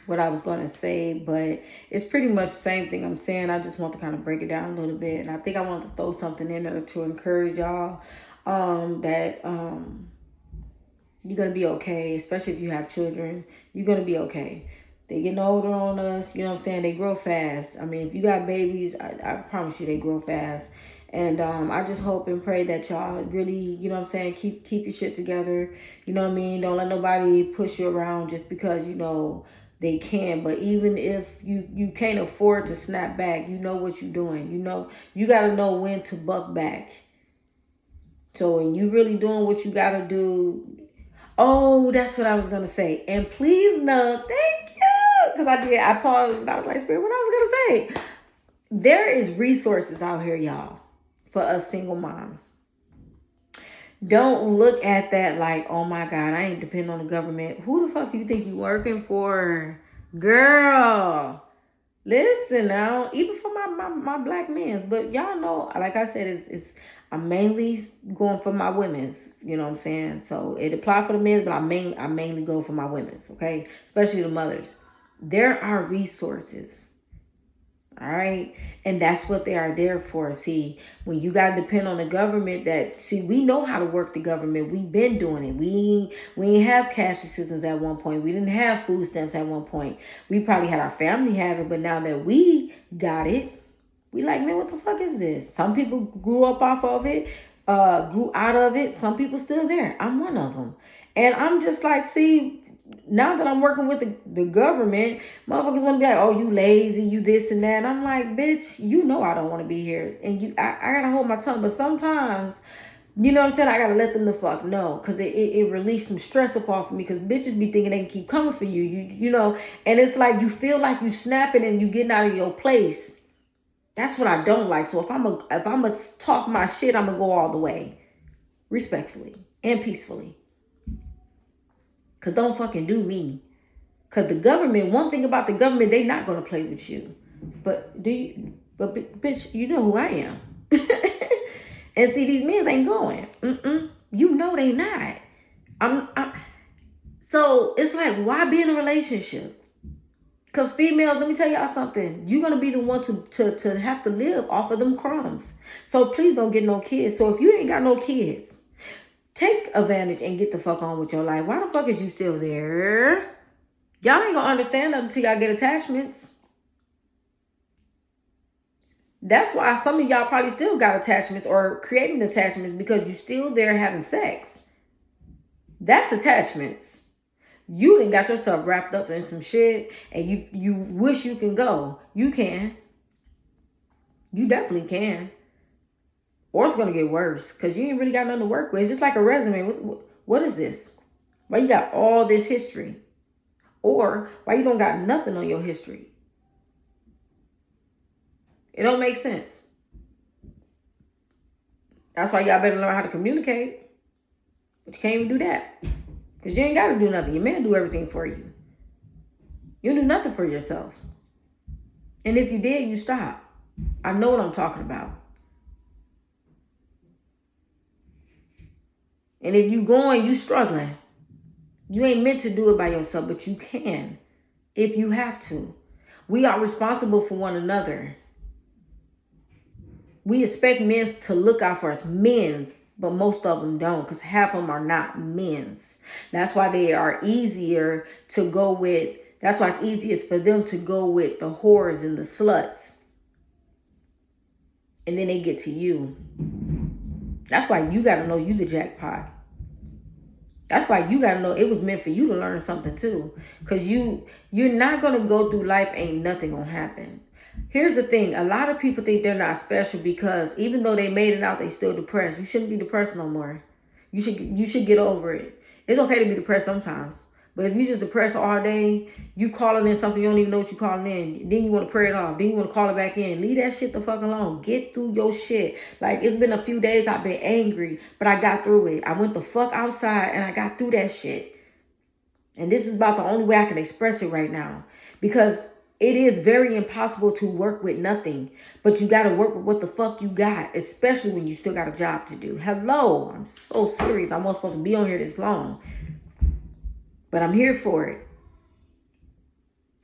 what I was going to say, but it's pretty much the same thing I'm saying. I just want to kind of break it down a little bit. And I think I want to throw something in there to encourage y'all that you're going to be okay, especially if you have children. You're going to be okay. They getting older on us, you know what I'm saying? They grow fast. I mean, if you got babies, I promise you they grow fast. And I just hope and pray that y'all really, you know what I'm saying, keep your shit together. You know what I mean? Don't let nobody push you around just because, they can. But even if you can't afford to snap back, you know what you're doing. You got to know when to buck back. So when you really doing what you got to do. Oh, that's what I was going to say. And please know, thank you. Because I paused and I was like, Spirit, what I was going to say. There is resources out here, y'all, for us single moms. Don't look at that like, oh my God, I ain't depending on the government. Who the fuck do you think you working for? Girl, listen now, even for my black men. But y'all know, like I said, I'm mainly going for my women's, you know what I'm saying? So it applies for the men's, but I mainly go for my women's, okay? Especially the mothers. There are resources, all right? And that's what they are there for. See, when you got to depend on the government, we know how to work the government. We've been doing it. We didn't have cash assistance at one point. We didn't have food stamps at one point. We probably had our family have it, but now that we got it, we like, man, what the fuck is this? Some people grew up off of it, grew out of it. Some people still there. I'm one of them. And I'm just like, see, now that I'm working with the government, motherfuckers want to be like, oh, you lazy, you this and that. And I'm like, bitch, I don't want to be here. And I got to hold my tongue. But sometimes You know what I'm saying? I gotta let them the fuck know, because it relieves some stress up off of me, because bitches be thinking they can keep coming for you. You know, and it's like you feel like you snapping and you getting out of your place. That's what I don't like. So if I'm a talk my shit, I'm gonna go all the way, respectfully and peacefully. Cause don't fucking do me. Cause the government, one thing about the government, they not gonna play with you. But bitch, you know who I am. And see, these men ain't going. You know they not. So it's like, why be in a relationship? Because females, let me tell y'all something. You're going to be the one to have to live off of them crumbs. So please don't get no kids. So if you ain't got no kids, take advantage and get the fuck on with your life. Why the fuck is you still there? Y'all ain't going to understand that until y'all get attachments. That's why some of y'all probably still got attachments or creating attachments, because you still there having sex. That's attachments. You done got yourself wrapped up in some shit and you wish you can go. You can. You definitely can. Or it's going to get worse, because you ain't really got nothing to work with. It's just like a resume. What is this? Why you got all this history? Or why you don't got nothing on your history? It don't make sense. That's why y'all better learn how to communicate. But you can't even do that, because you ain't got to do nothing. Your man do everything for you. You don't do nothing for yourself. And if you did, you stop. I know what I'm talking about. And if you going, you struggling. You ain't meant to do it by yourself, but you can if you have to. We are responsible for one another. We expect men to look out for us, men's, but most of them don't, because half of them are not men's. That's why they are easier to go with. That's why it's easiest for them to go with the whores and the sluts. And then they get to you. That's why you got to know you the jackpot. That's why you got to know it was meant for you to learn something too. Because you're not going to go through life, ain't nothing going to happen. Here's the thing. A lot of people think they're not special because even though they made it out, they still depressed. You shouldn't be depressed no more. You should get over it. It's okay to be depressed sometimes. But if you just depressed all day, you calling in something you don't even know what you're calling in. Then you want to pray it off. Then you want to call it back in. Leave that shit the fuck alone. Get through your shit. Like, it's been a few days I've been angry, but I got through it. I went the fuck outside and I got through that shit. And this is about the only way I can express it right now. Because it is very impossible to work with nothing. But you got to work with what the fuck you got. Especially when you still got a job to do. Hello. I'm so serious. I wasn't supposed to be on here this long. But I'm here for it.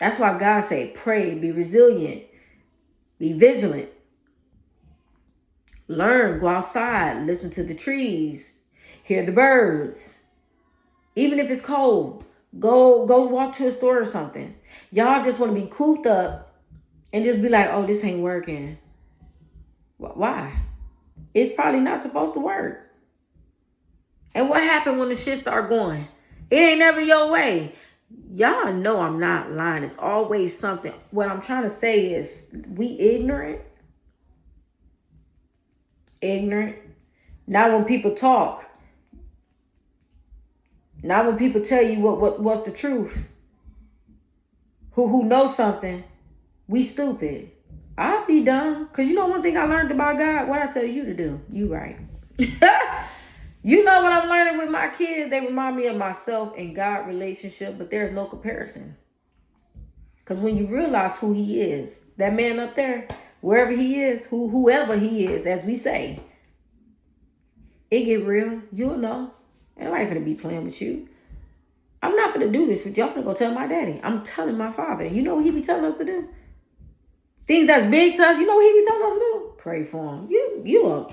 That's why God said, pray, be resilient, be vigilant. Learn, go outside, listen to the trees, hear the birds. Even if it's cold, go walk to a store or something. Y'all just want to be cooped up and just be like, oh, this ain't working. Why? It's probably not supposed to work. And what happened when the shit start going? It ain't never your way. Y'all know I'm not lying. It's always something. What I'm trying to say is we ignorant. Now when people talk, now when people tell you what's the truth, who knows something, we stupid. I'll be dumb. Because you know one thing I learned about God? What I tell you to do. You right. You know what I'm learning with my kids? They remind me of myself and God relationship, but there's no comparison. Because when you realize who he is, that man up there, wherever he is, whoever he is, as we say, it get real. You'll know. Ain't nobody finna be playing with you. I'm not finna do this with you. I'm finna go tell my daddy. I'm telling my father. You know what he be telling us to do? Things that's big to us, you know what he be telling us to do? Pray for him. You are...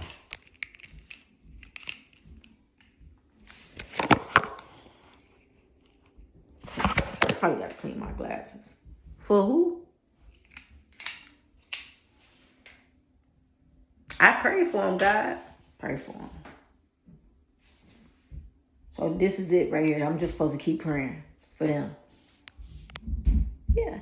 Probably got to clean my glasses. For who? I pray for him, God. Pray for him. So this is it right here. I'm just supposed to keep praying for them. Yeah.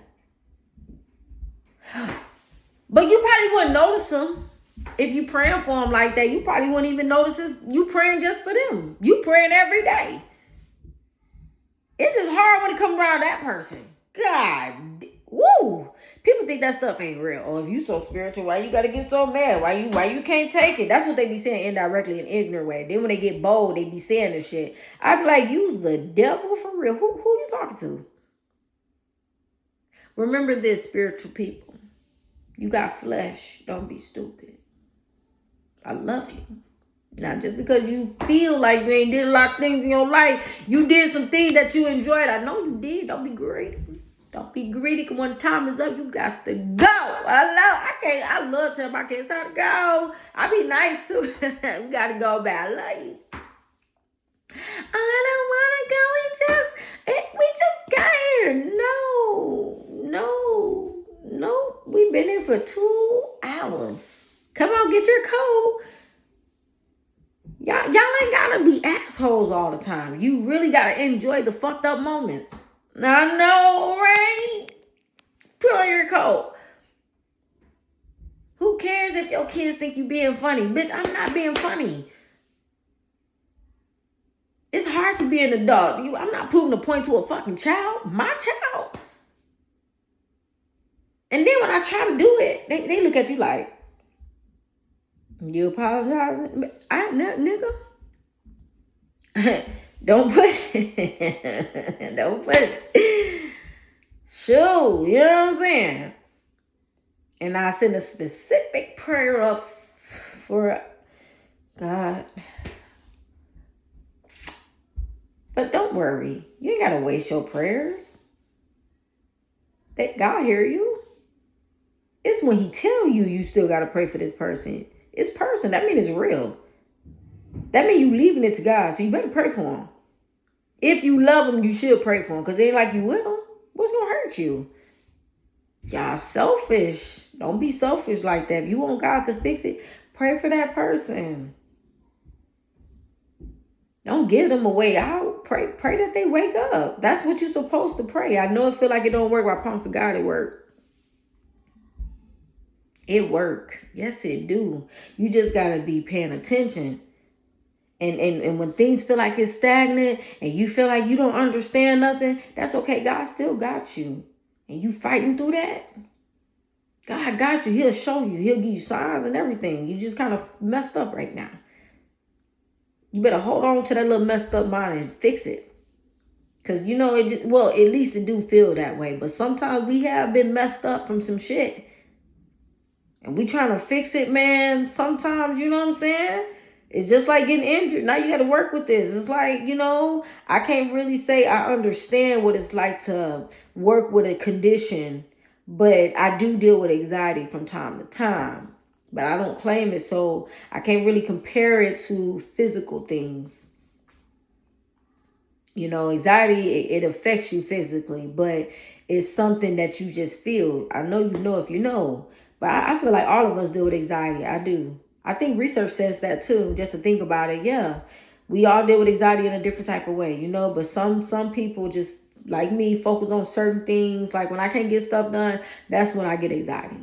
But you probably wouldn't notice them. if you praying for them like that, you probably wouldn't even notice you praying just for them. You praying every day. It's just hard when it comes around that person. God, woo. People think that stuff ain't real. Oh, if you so spiritual, why you gotta get so mad? Why you can't take it? That's what they be saying indirectly in ignorant way. Then when they get bold, they be saying this shit. I be like, use the devil for real. Who you talking to? Remember this, spiritual people. You got flesh. Don't be stupid. I love you. Not just because you feel like you ain't did a lot of things in your life. You did some things that you enjoyed. I know you did. Don't be greedy. Don't be greedy, because when time is up, you got to go. I love telling my kids how to go. I be nice too. We got to go back. I love you. I don't want to go. We just got here. No. We've been here for 2 hours. Come on, get your coat. Y'all ain't gotta be assholes all the time. You really gotta enjoy the fucked up moments. I know, right? Put on your coat. Who cares if your kids think you being funny? Bitch, I'm not being funny. It's hard to be an adult. I'm not proving a point to a fucking child. My child. And then when I try to do it, they look at you like, you apologizing? Nigga. Don't push it. Don't push it. Shoot, you know what I'm saying? And I send a specific prayer up for God. But don't worry. You ain't got to waste your prayers. That God hear you. It's when he tell you still got to pray for this person. It's person. That means it's real. That means you leaving it to God. So you better pray for him. If you love him, you should pray for him. Because it ain't like you with him. What's going to hurt you? Y'all selfish. Don't be selfish like that. If you want God to fix it, pray for that person. Don't give them a way out. Pray that they wake up. That's what you're supposed to pray. I know it feel like it don't work, but I promise to God it work. It work. Yes, it do. You just got to be paying attention. And when things feel like it's stagnant and you feel like you don't understand nothing, that's okay. God still got you. And you fighting through that. God got you. He'll show you. He'll give you signs and everything. You just kind of messed up right now. You better hold on to that little messed up mind and fix it. Because, at least it do feel that way. But sometimes we have been messed up from some shit. And we trying to fix it, man. Sometimes, you know what I'm saying? It's just like getting injured. Now you got to work with this. It's like, I can't really say I understand what it's like to work with a condition. But I do deal with anxiety from time to time. But I don't claim it, so I can't really compare it to physical things. Anxiety, it affects you physically, but it's something that you just feel. I know you know if you know, but I feel like all of us deal with anxiety. I do. I think research says that too, just to think about it. Yeah, we all deal with anxiety in a different type of way, but some people just, like me, focus on certain things. Like when I can't get stuff done, that's when I get anxiety.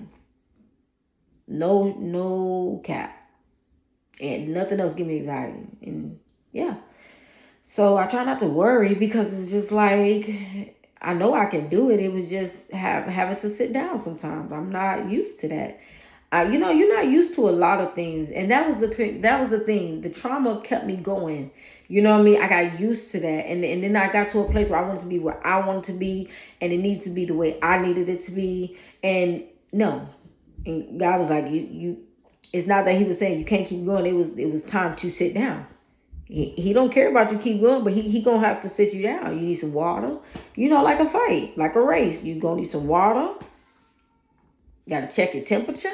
No cap. And nothing else give me anxiety. And yeah. So I try not to worry because it's just like, I know I can do it. It was just having to sit down sometimes. I'm not used to that. You're not used to a lot of things. And that was the thing. The trauma kept me going. You know what I mean? I got used to that. And then I got to a place where I wanted to be where I wanted to be. And it needed to be the way I needed it to be. And no. And God was like, you. It's not that he was saying you can't keep going. It was time to sit down. He don't care about you keep going, but he gonna have to sit you down. You need some water. Like a fight, like a race. You gonna need some water. You gotta check your temperature.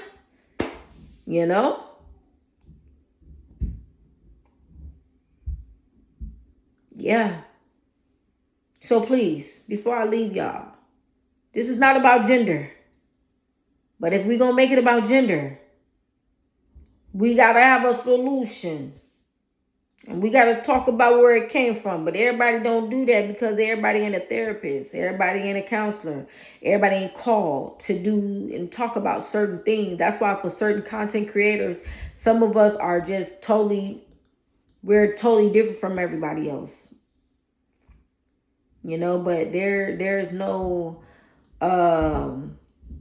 Yeah. So please, before I leave y'all, this is not about gender. But if we're gonna make it about gender, we gotta have a solution. And we got to talk about where it came from. But everybody don't do that because everybody ain't a therapist. Everybody ain't a counselor. Everybody ain't called to do and talk about certain things. That's why for certain content creators, some of us are just we're totally different from everybody else. You know, but there's no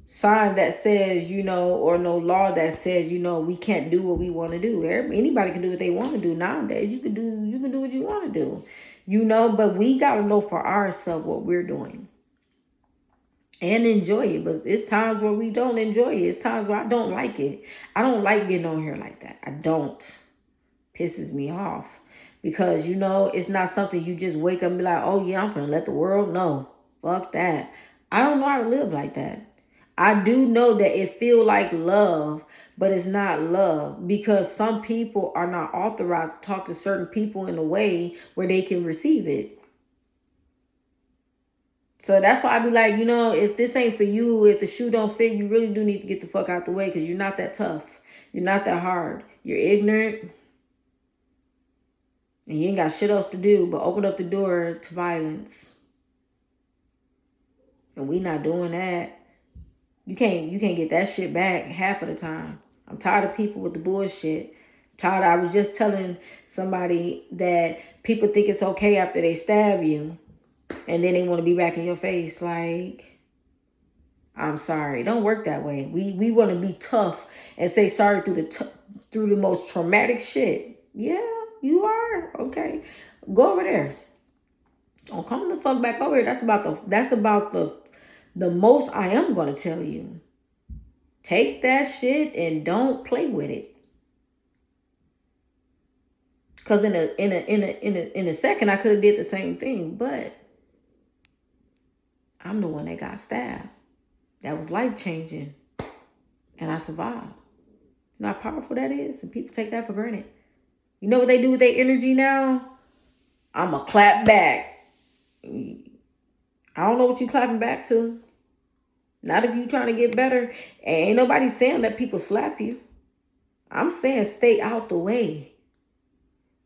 sign that says, you know, or no law that says, you know, we can't do what we want to do. Anybody can do what they want to do nowadays. You can do what you want to do, you know, but we got to know for ourselves what we're doing and enjoy it. But it's times where we don't enjoy it. It's times where I don't like it. I don't like getting on here like that. I don't. Pisses me off because, you know, it's not something you just wake up and be like, oh yeah, I'm gonna let the world know. Fuck that. I don't know how to live like that. I do know that it feel like love, but it's not love because some people are not authorized to talk to certain people in a way where they can receive it. So that's why I be like, you know, if this ain't for you, if the shoe don't fit, you really do need to get the fuck out the way because you're not that tough. You're not that hard. You're ignorant. And you ain't got shit else to do but open up the door to violence. And we not doing that. You can't get that shit back half of the time. I'm tired of people with the bullshit. I was just telling somebody that people think it's okay after they stab you. And then they want to be back in your face like, I'm sorry. It don't work that way. We want to be tough and say sorry through the most traumatic shit. Yeah, you are. Okay. Go over there. Don't come the fuck back over here. That's about the most I am gonna tell you. Take that shit and don't play with it. Cause in a second I could have did the same thing, but I'm the one that got stabbed. That was life changing, and I survived. You know how powerful that is, and people take that for granted. You know what they do with their energy now? I'ma clap back. I don't know what you clapping back to. Not if you trying to get better. Ain't nobody saying let people slap you. I'm saying stay out the way.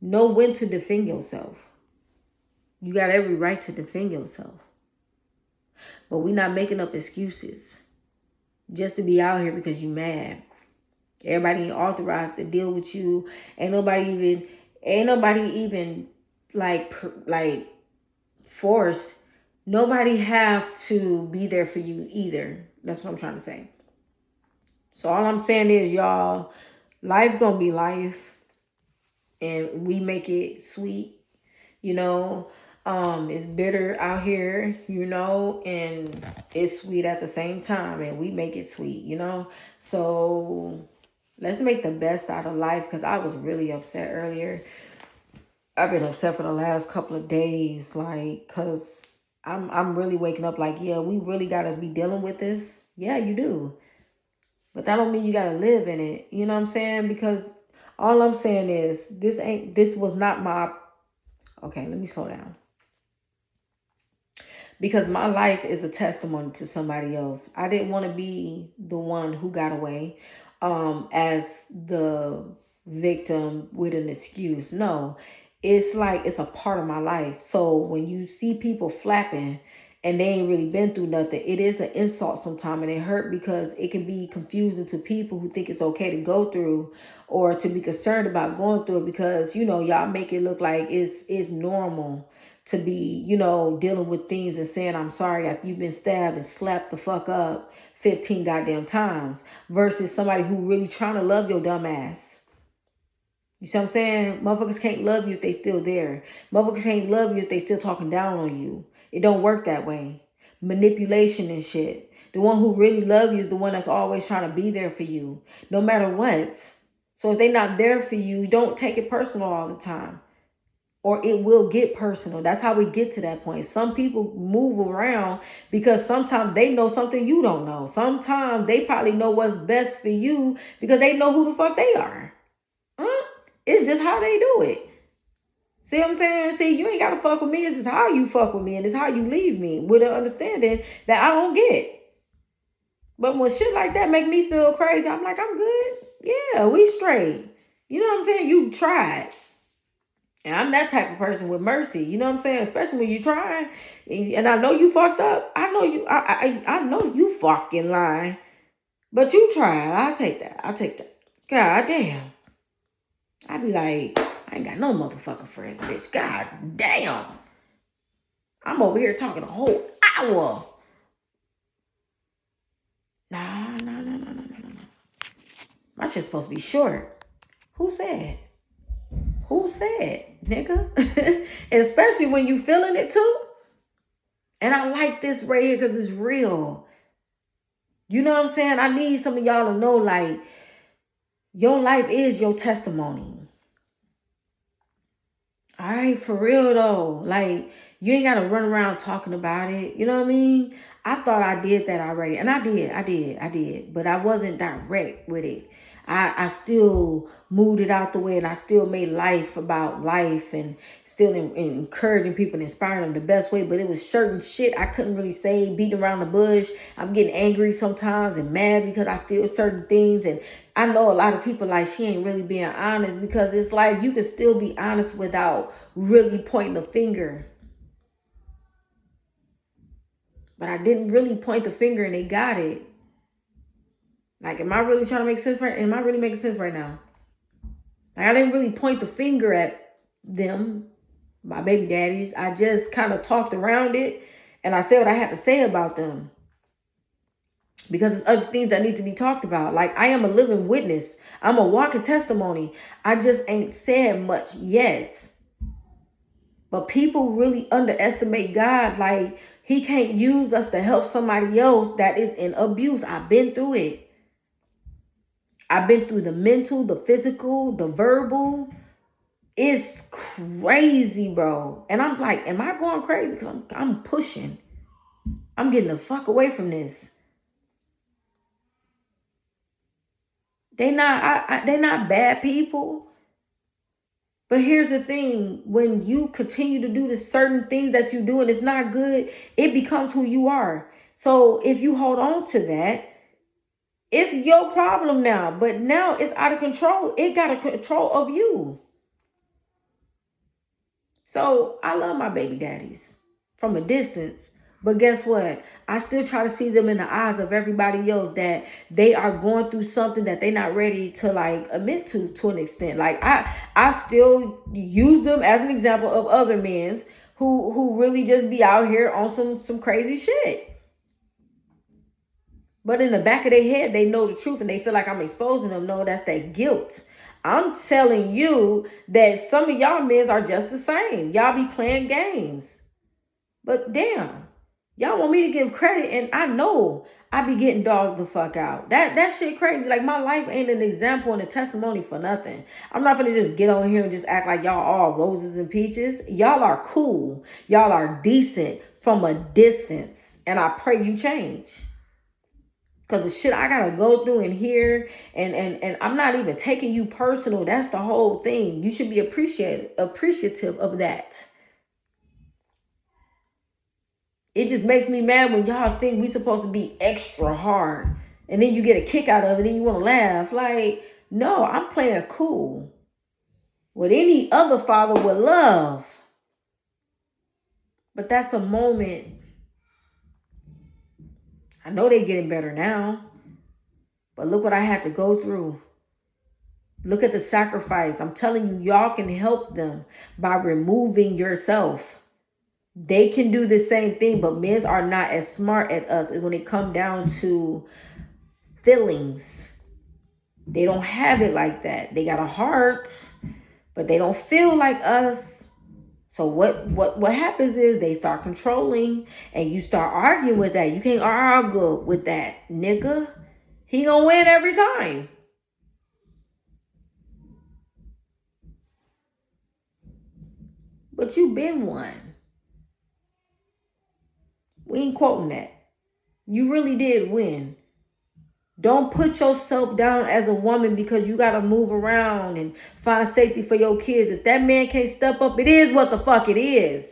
Know when to defend yourself. You got every right to defend yourself. But we not making up excuses just to be out here because you mad. Everybody ain't authorized to deal with you. Ain't nobody even like forced. Nobody have to be there for you either. That's what I'm trying to say. So all I'm saying is, y'all, life gonna be life, and we make it sweet. You know, it's bitter out here, you know, and it's sweet at the same time, and we make it sweet, you know. So let's make the best out of life, because I was really upset earlier. I've been upset for the last couple of days, like, because I'm really waking up like, yeah, we really got to be dealing with this. Yeah, you do. But that don't mean you got to live in it. You know what I'm saying? Because all I'm saying is this was not my, okay, let me slow down. Because my life is a testimony to somebody else. I didn't want to be the one who got away as the victim with an excuse. No, it's like it's a part of my life. So when you see people flapping and they ain't really been through nothing, it is an insult sometimes, and it hurt because it can be confusing to people who think it's okay to go through or to be concerned about going through it, because, you know, y'all make it look like it's normal to be, you know, dealing with things and saying I'm sorry after you've been stabbed and slapped the fuck up 15 goddamn times, versus somebody who really trying to love your dumb ass. You see what I'm saying? Motherfuckers can't love you if they still there. Motherfuckers can't love you if they still talking down on you. It don't work that way. Manipulation and shit. The one who really love you is the one that's always trying to be there for you, no matter what. So if they not there for you, don't take it personal all the time, or it will get personal. That's how we get to that point. Some people move around because sometimes they know something you don't know. Sometimes they probably know what's best for you because they know who the fuck they are. It's just how they do it. See what I'm saying? See, you ain't got to fuck with me. It's just how you fuck with me, and it's how you leave me with an understanding that I don't get. But when shit like that make me feel crazy, I'm like, I'm good. Yeah, we straight. You know what I'm saying? You tried. And I'm that type of person with mercy. You know what I'm saying? Especially when you try, and I know you fucked up. I know you. I know you fucking lying. But you tried. I'll take that. I'll take that. God damn. I be like, I ain't got no motherfucking friends, bitch. God damn. I'm over here talking a whole hour. Nah. My shit's supposed to be short. Who said? Who said, nigga? Especially when you feeling it too. And I like this right here because it's real. You know what I'm saying? I need some of y'all to know, like, your life is your testimony. All right, for real though. Like, you ain't got to run around talking about it. You know what I mean? I thought I did that already. And I did. But I wasn't direct with it. I still moved it out the way, and I still made life about life, and still encouraging people and inspiring them the best way. But it was certain shit I couldn't really say, beating around the bush. I'm getting angry sometimes and mad because I feel certain things. And I know a lot of people like, she ain't really being honest, because it's like you can still be honest without really pointing the finger. But I didn't really point the finger, and they got it. Like, am I really trying to make sense right? Am I really making sense right now? Like, I didn't really point the finger at them, my baby daddies. I just kind of talked around it, and I said what I had to say about them. Because there's other things that need to be talked about. Like, I am a living witness. I'm a walking testimony. I just ain't said much yet. But people really underestimate God. Like, he can't use us to help somebody else that is in abuse. I've been through it. I've been through the mental, the physical, the verbal. It's crazy, bro. And I'm like, am I going crazy? Because I'm pushing. I'm getting the fuck away from this. They not bad people. But here's the thing. When you continue to do the certain things that you do and it's not good, it becomes who you are. So if you hold on to that, it's your problem now. But now it's out of control. It got a control of you. So I love my baby daddies from a distance. But guess what? I still try to see them in the eyes of everybody else, that they are going through something that they're not ready to like admit to an extent. Like I still use them as an example of other men who really just be out here on some crazy shit. But in the back of their head, they know the truth and they feel like I'm exposing them. No, that's that guilt. I'm telling you that some of y'all men are just the same. Y'all be playing games. But damn, y'all want me to give credit, and I know I be getting dogged the fuck out. That shit crazy. Like, my life ain't an example and a testimony for nothing. I'm not gonna just get on here and just act like y'all all roses and peaches. Y'all are cool. Y'all are decent from a distance. And I pray you change. Because the shit I gotta go through and hear, and I'm not even taking you personal. That's the whole thing. You should be appreciative of that. It just makes me mad when y'all think we supposed to be extra hard. And then you get a kick out of it and you want to laugh. Like, no, I'm playing cool. What any other father would love. But that's a moment. I know they're getting better now. But look what I had to go through. Look at the sacrifice. I'm telling you, y'all can help them by removing yourself. They can do the same thing, but men are not as smart as us when it comes down to feelings. They don't have it like that. They got a heart, but they don't feel like us. So what happens is they start controlling, and you start arguing with that. You can't argue with that, nigga. He gonna win every time. But you been one. We ain't quoting that. You really did win. Don't put yourself down as a woman because you got to move around and find safety for your kids. If that man can't step up, it is what the fuck it is.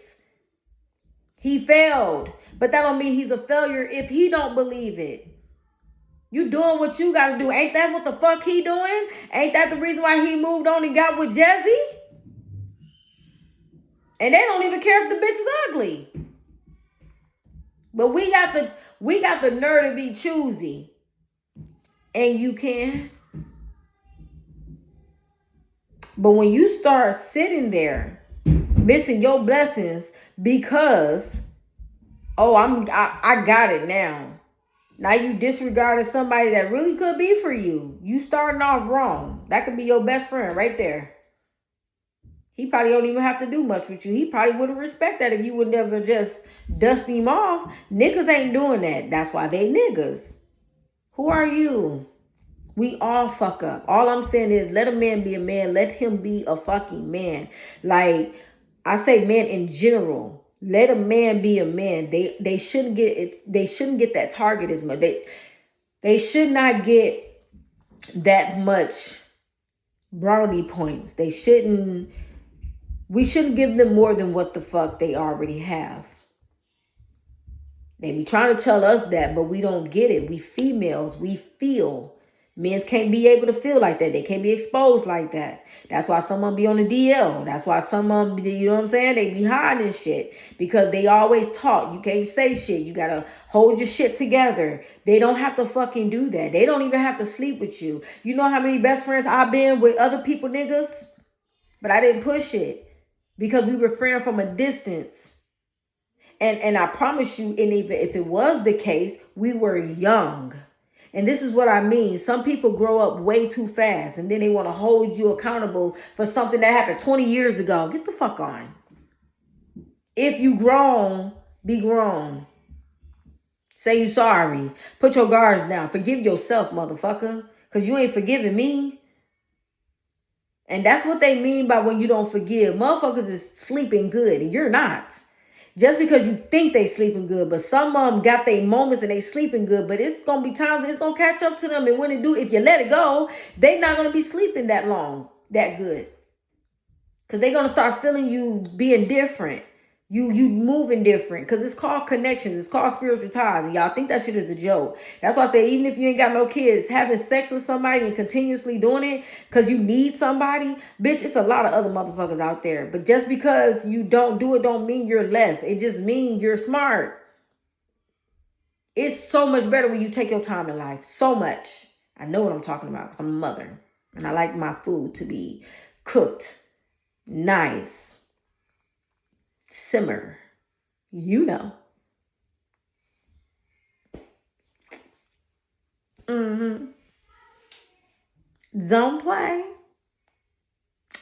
He failed. But that don't mean he's a failure if he don't believe it. You doing what you got to do. Ain't that what the fuck he doing? Ain't that the reason why he moved on and got with Jazzy? And they don't even care if the bitch is ugly. But we got the nerve to be choosy. And you can. But when you start sitting there missing your blessings because, oh, I got it now. Now you disregarding somebody that really could be for you. You starting off wrong. That could be your best friend right there. He probably don't even have to do much with you. He probably would have respected that if you would never just dust him off. Niggas ain't doing that. That's why they niggas. Who are you? We all fuck up. All I'm saying is let a man be a man. Let him be a fucking man. Like, I say man in general. Let a man be a man. They shouldn't get it. They shouldn't get that target as much. They should not get that much brownie points. We shouldn't give them more than what the fuck they already have. They be trying to tell us that, but we don't get it. We females, we feel. Men can't be able to feel like that. They can't be exposed like that. That's why some of them be on the DL. That's why some of them, you know what I'm saying? They be hiding shit because they always talk. You can't say shit. You got to hold your shit together. They don't have to fucking do that. They don't even have to sleep with you. You know how many best friends I've been with other people niggas? But I didn't push it because we were friends from a distance. And I promise you, and even if it was the case, we were young. And this is what I mean. Some people grow up way too fast and then they want to hold you accountable for something that happened 20 years ago. Get the fuck on. If you grown, be grown. Say you sorry. Put your guards down. Forgive yourself, motherfucker. Because you ain't forgiving me. And that's what they mean by when you don't forgive. Motherfuckers is sleeping good and you're not. Just because you think they sleeping good, but some of them got their moments and they sleeping good, but it's going to be times it's going to catch up to them. And when it do, if you let it go, they not going to be sleeping that long, that good. Because they're going to start feeling you being different. You moving different. Because it's called connections. It's called spiritual ties. And y'all think that shit is a joke. That's why I say, even if you ain't got no kids, having sex with somebody and continuously doing it because you need somebody, bitch, it's a lot of other motherfuckers out there. But just because you don't do it don't mean you're less. It just means you're smart. It's so much better when you take your time in life. So much. I know what I'm talking about because I'm a mother. And I like my food to be cooked. Nice. Simmer. You know. Don't play.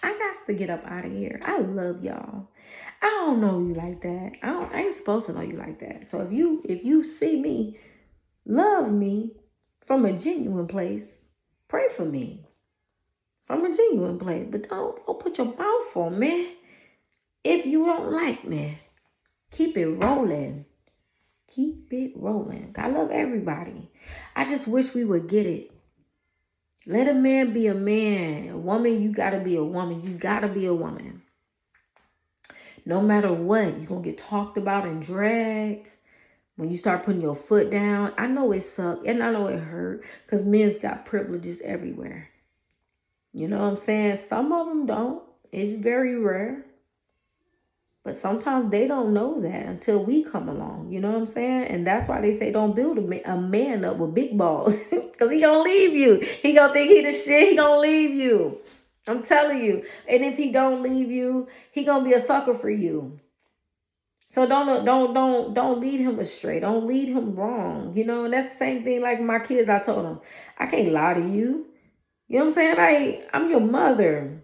I got to get up out of here. I love y'all. I don't know you like that. I ain't supposed to know you like that. So if you see me, love me from a genuine place, pray for me from a genuine place. But don't put your mouth on me. If you don't like me, keep it rolling. Keep it rolling. I love everybody. I just wish we would get it. Let a man be a man. A woman, you got to be a woman. You got to be a woman. No matter what, you're going to get talked about and dragged. When you start putting your foot down, I know it sucked and I know it hurt because men's got privileges everywhere. You know what I'm saying? Some of them don't. It's very rare. But sometimes they don't know that until we come along. You know what I'm saying? And that's why they say don't build a man up with big balls. Because he going to leave you. He going to think he the shit. He going to leave you. I'm telling you. And if he don't leave you, he going to be a sucker for you. So don't lead him astray. Don't lead him wrong. You know, and that's the same thing like my kids. I told them, I can't lie to you. You know what I'm saying? I'm your mother.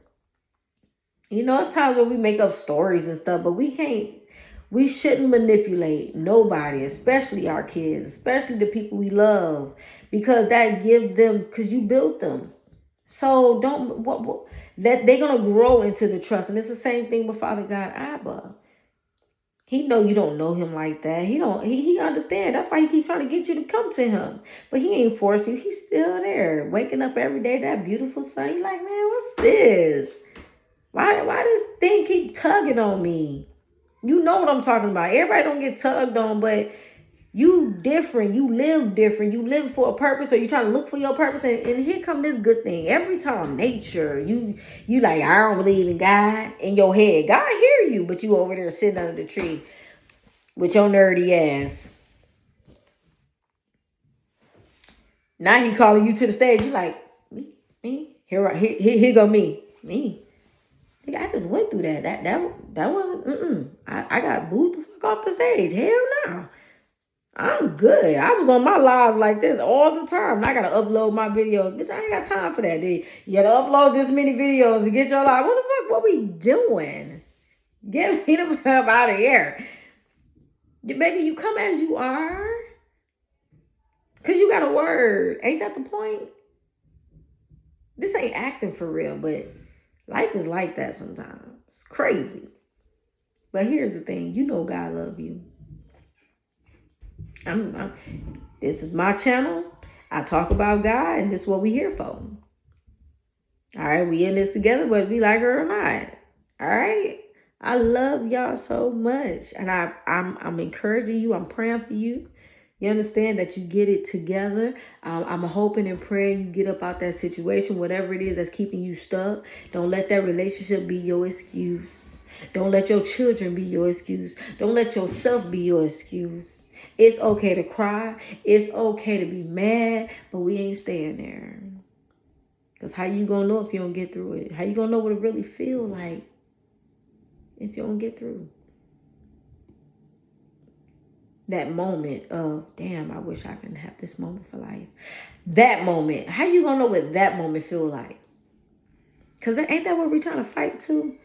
You know, it's times when we make up stories and stuff, but we shouldn't manipulate nobody, especially our kids, especially the people we love, because that gives them, because you built them. So they're going to grow into the trust. And it's the same thing with Father God, Abba. He know you don't know him like that. He understand. That's why he keeps trying to get you to come to him. But he ain't forcing you. He's still there, waking up every day, that beautiful sun. You're like, man, what's this? Why this thing keep tugging on me? You know what I'm talking about. Everybody don't get tugged on, but You different. You live different. You live for a purpose, or you trying to look for your purpose. And here come this good thing. Every time nature, you like, I don't believe in God. In your head, God hear you, but you over there sitting under the tree with your nerdy ass. Now he calling you to the stage. You like, me? Here go me. I just went through that. That wasn't. I got booed the fuck off the stage. Hell no. I'm good. I was on my lives like this all the time. I gotta upload my videos. Bitch, I ain't got time for that, dude. You gotta upload this many videos to get your life. What the fuck? What we doing? Get me the fuck out of here. Baby, you come as you are. Cause you got a word. Ain't that the point? This ain't acting for real, but life is like that sometimes. It's crazy. But here's the thing. You know God love you. This is my channel. I talk about God, and this is what we here for. All right, we in this together, whether we like it or not. All right, I love y'all so much, and I'm encouraging you. I'm praying for you. You understand that you get it together. I'm hoping and praying you get up out that situation, whatever it is that's keeping you stuck. Don't let that relationship be your excuse. Don't let your children be your excuse. Don't let yourself be your excuse. It's okay to cry. It's okay to be mad, but we ain't staying there. Because how you going to know if you don't get through it? How you going to know what it really feel like if you don't get through? That moment of, damn, I wish I could have this moment for life. That moment. How you going to know what that moment feel like? Because ain't that what we're trying to fight to?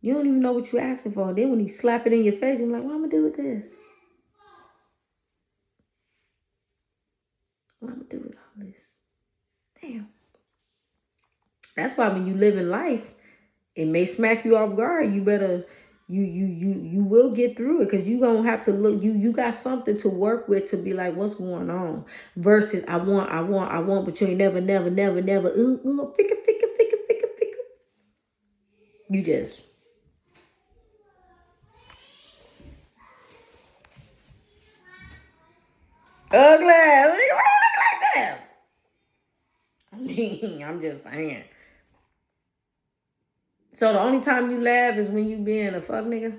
You don't even know what you're asking for. Then when he slap it in your face, you're like, what am I going to do with this? What am I going to do with all this? Damn. That's why when you live in life, it may smack you off guard. You better, you will get through it, because you gonna have to look. You got something to work with to be like, what's going on? Versus I want, but you ain't never. Pick. You just. Ugly ass. Why you look like that? I mean, I'm just saying. So the only time you laugh is when you being a fuck nigga?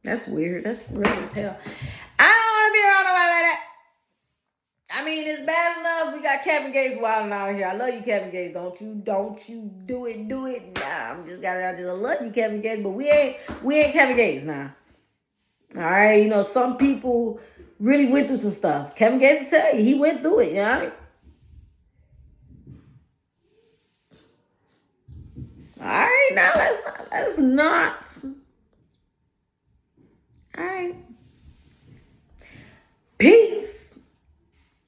That's weird. That's real as hell. I don't want to be around nobody like that. I mean, it's bad enough we got Kevin Gates wilding out here. I love you, Kevin Gates. Don't you do it. Nah, I just love you, Kevin Gates, but we ain't Kevin Gates now. All right, you know, some people really went through some stuff. Kevin Gates will tell you, he went through it, you know? All right, now let's not. All right. Peace.